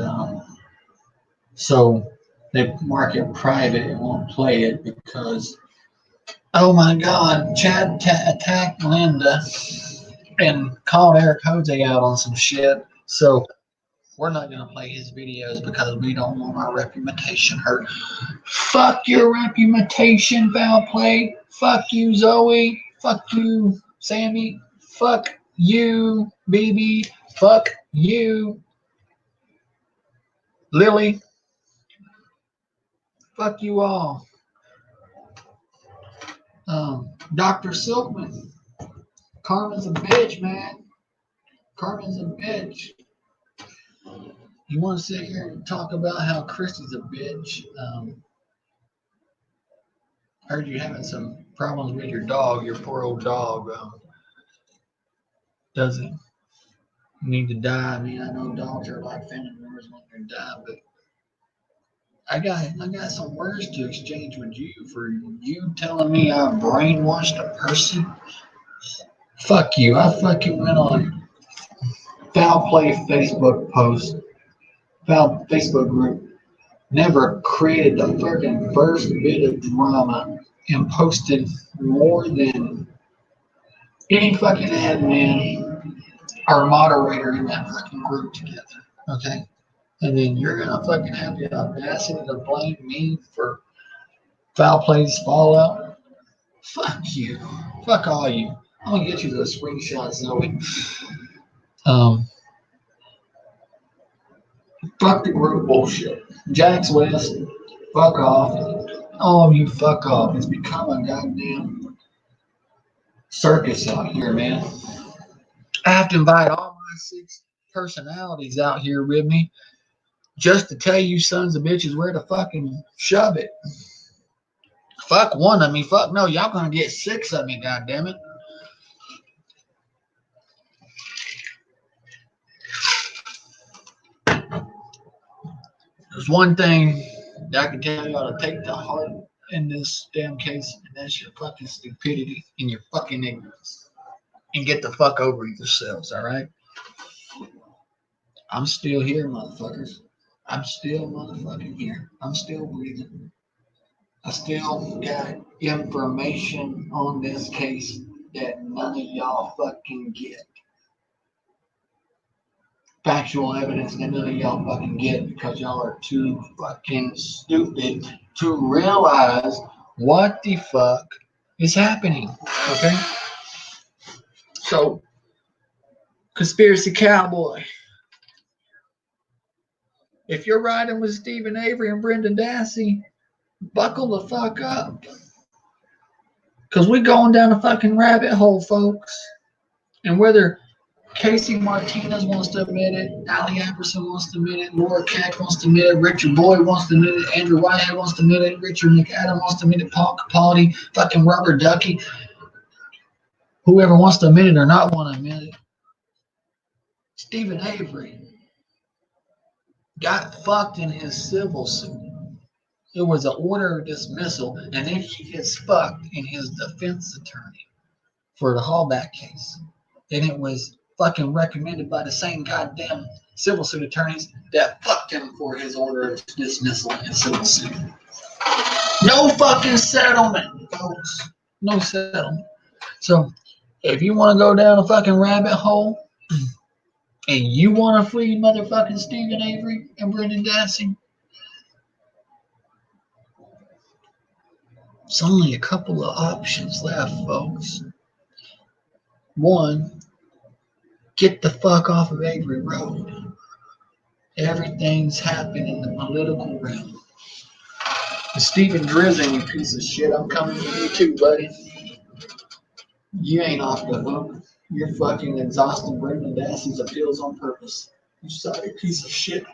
so they mark it private and won't play it because, oh my God, Chad attacked Linda and called Eric Jose out on some shit. So We're not going to play his videos because we don't want our reputation hurt. Fuck your reputation, foul play. Fuck you, Zoe. Fuck you, Sammy. Fuck you, BB. Fuck you, Lily. Fuck you all. Dr. Silkman. Carmen's a bitch, man. Carmen's a bitch. You want to sit here and talk about how Christy's a bitch? Heard you having some problems with your dog. Your poor old dog doesn't need to die. I mean, I know dogs are like family members when they die, but I got some words to exchange with you for you telling me I brainwashed a person. Fuck you. I fucking went on foul play Facebook post, foul Facebook group. Never created the fucking first bit of drama and posted more than any fucking admin or moderator in that fucking group together. Okay? And then you're gonna fucking have the audacity to blame me for foul plays fallout? Fuck you. Fuck all you. I'm gonna get you the screenshots, Zoe. Fuck the group bullshit. Jax West, fuck off. All of you fuck off. It's become a goddamn circus out here, man. I have to invite all my 6 personalities out here with me just to tell you sons of bitches where to fucking shove it. Fuck one of me. Fuck no. Y'all gonna get 6 of me, goddammit. There's one thing that I can tell you ought to take to heart in this damn case, and that's your fucking stupidity and your fucking ignorance. And get the fuck over yourselves, alright? I'm still here, motherfuckers. I'm still motherfucking here. I'm still breathing. I still got information on this case that none of y'all fucking get. Factual evidence that none of y'all fucking get because y'all are too fucking stupid to realize what the fuck is happening. Okay? So, Conspiracy Cowboy. If you're riding with Stephen Avery and Brendan Dassey, buckle the fuck up. Because we're going down a fucking rabbit hole, folks. And whether Casey Martinez wants to admit it, Ali Apperson wants to admit it, Laura Keck wants to admit it, Richard Boyd wants to admit it, Andrew Whitehead wants to admit it, Richard McAdam wants to admit it, Paul Capaldi, fucking Robert Ducky, whoever wants to admit it or not want to admit it, Stephen Avery got fucked in his civil suit. It was an order of dismissal, and then he gets fucked in his defense attorney for the Hallback case. And it was fucking recommended by the same goddamn civil suit attorneys that fucked him for his order of dismissal and civil suit. No fucking settlement, folks. No settlement. So, if you want to go down a fucking rabbit hole and you want to free motherfucking Stephen Avery and Brendan Dassey, it's only a couple of options left, folks. One, get the fuck off of Avery Road. Everything's happened in the political realm. Stephen Drizzy, you piece of shit, I'm coming for you too, buddy. You ain't off the hook. You're fucking exhausting Brendan Dassey's appeals on purpose. You sorry piece of shit.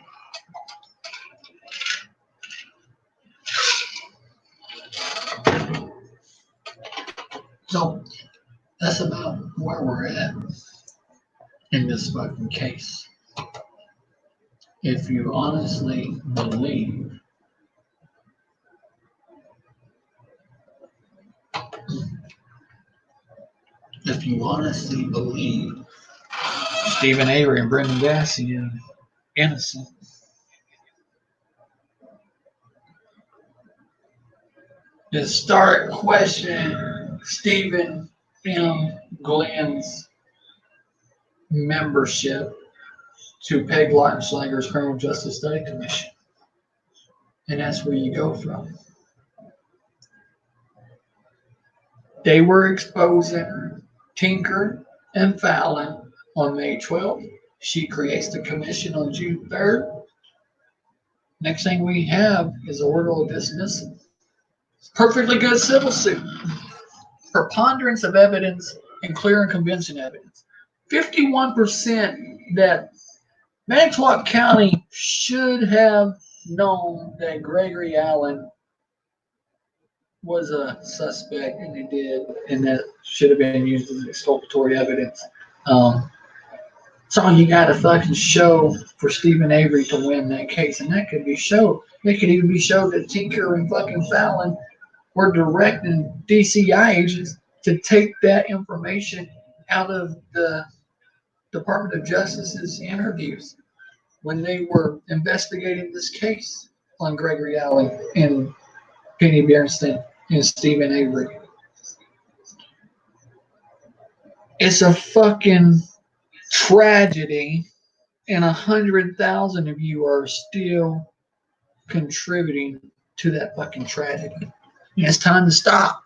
So, that's about where we're at in this fucking case. If you honestly believe Stephen Avery and Brendan Dassey are innocent, just start questioning Stephen M. Glynn's membership to Peg Lautenschlager's Criminal Justice Study Commission. And that's where you go from. They were exposing Tinker and Fallon on May 12th. She creates the commission on June 3rd. Next thing we have is order of dismissal. Perfectly good civil suit. Preponderance of evidence and clear and convincing evidence. 51% that Manitowoc County should have known that Gregory Allen was a suspect, and they did, and that should have been used as exculpatory evidence. That's all you got to fucking show for Stephen Avery to win that case, and that could be showed. It could even be showed that Tinker and fucking Fallon were directing DCI agents to take that information out of the Department of Justice's interviews when they were investigating this case on Gregory Allen and Penny Bernstein and Stephen Avery. It's a fucking tragedy, and 100,000 of you are still contributing to that fucking tragedy. And it's time to stop.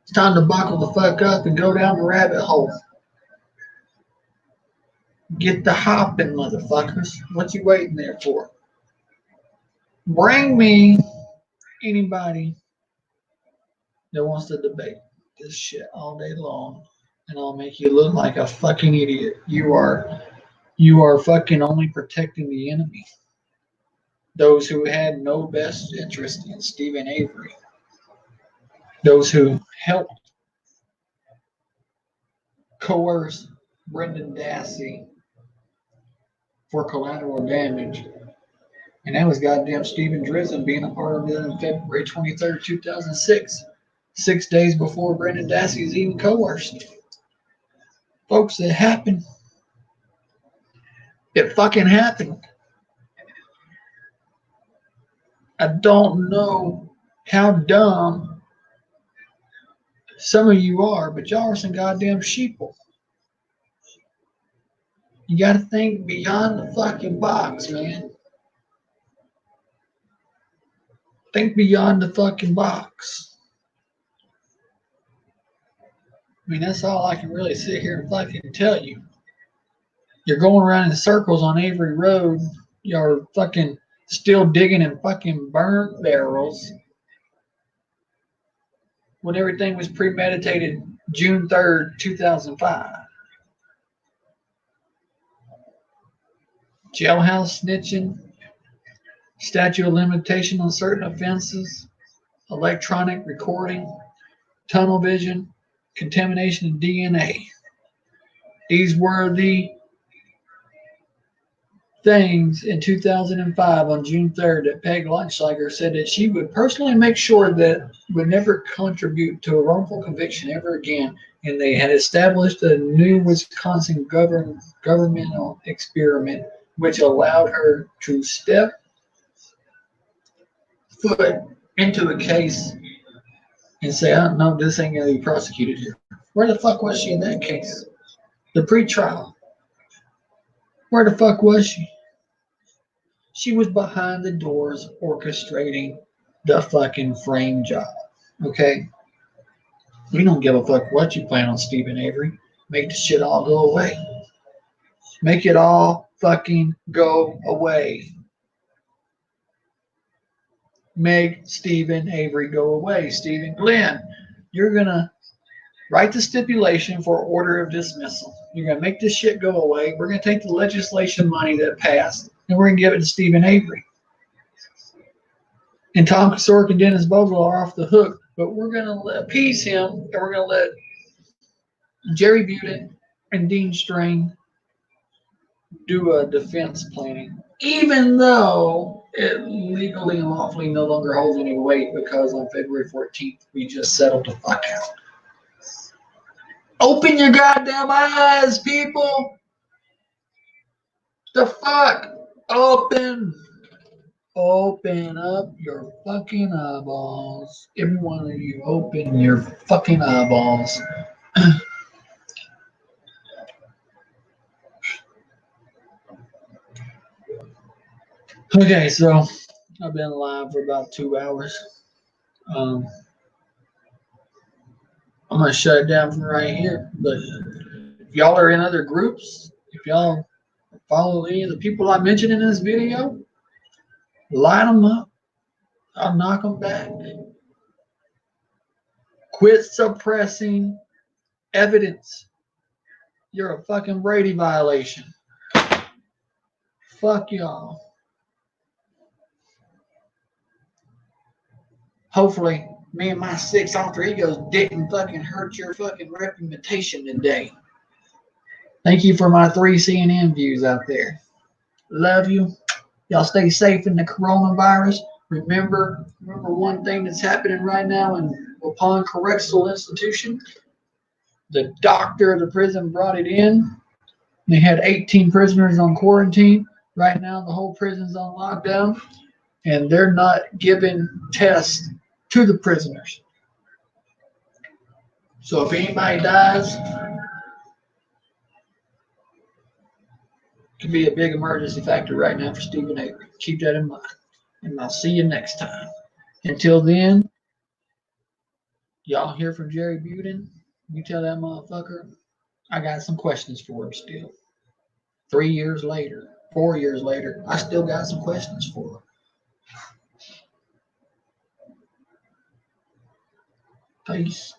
It's time to buckle the fuck up and go down the rabbit hole. Get the hopping, motherfuckers. What you waiting there for? Bring me anybody that wants to debate this shit all day long, and I'll make you look like a fucking idiot. You are fucking only protecting the enemy. Those who had no best interest in Stephen Avery. Those who helped coerce Brendan Dassey for collateral damage. And that was goddamn Stephen Drizzen being a part of it on February 23rd, 2006. 6 days before Brendan Dassey is even coerced. Folks, it happened. It fucking happened. I don't know how dumb some of you are, but y'all are some goddamn sheeple. You gotta think beyond the fucking box, man. Think beyond the fucking box. I mean, that's all I can really sit here and fucking tell you. You're going around in circles on Avery Road. You're fucking still digging in fucking burn barrels when everything was premeditated June 3rd, 2005. Jailhouse snitching, statute of limitation on certain offenses, electronic recording, tunnel vision, contamination of DNA. These were the things in 2005 on June 3rd that Peg Lautenschlager said that she would personally make sure that would never contribute to a wrongful conviction ever again. And they had established a new Wisconsin governmental experiment which allowed her to step foot into a case and say, I don't know, this ain't going to be prosecuted here. Where the fuck was she in that case? The pretrial. Where the fuck was she? She was behind the doors orchestrating the fucking frame job. Okay? We don't give a fuck what you plan on, Stephen Avery. Make the shit all go away. Make it all fucking go away. Make Stephen Avery go away. Stephen Glynn, you're going to write the stipulation for order of dismissal. You're going to make this shit go away. We're going to take the legislation money that passed, and we're going to give it to Stephen Avery. And Tom Kasork and Dennis Bogle are off the hook, but we're going to appease him, and we're going to let Jerry Budin and Dean Strain do a defense planning, even though it legally and lawfully no longer holds any weight because on February 14th, we just settled the fuck out. Open your goddamn eyes, people. The fuck? Open up your fucking eyeballs. Every one of you, open your fucking eyeballs. Okay, so I've been live for about 2 hours. I'm gonna shut it down from right here. But if y'all are in other groups, if y'all follow any of the people I mentioned in this video, line them up. I'll knock them back. Quit suppressing evidence. You're a fucking Brady violation. Fuck y'all. Hopefully, me and my 6 alter egos didn't fucking hurt your fucking reputation today. Thank you for my 3 CNN views out there. Love you. Y'all stay safe in the coronavirus. Remember one thing that's happening right now in Waupun Correctional Institution. The doctor of the prison brought it in. They had 18 prisoners on quarantine. Right now, the whole prison's on lockdown, and they're not giving tests to the prisoners. So if anybody dies, it could be a big emergency factor right now for Stephen Avery. Keep that in mind. And I'll see you next time. Until then, y'all hear from Jerry Buden? You tell that motherfucker I got some questions for him still. 3 years later, 4 years later, I still got some questions for him. Peace.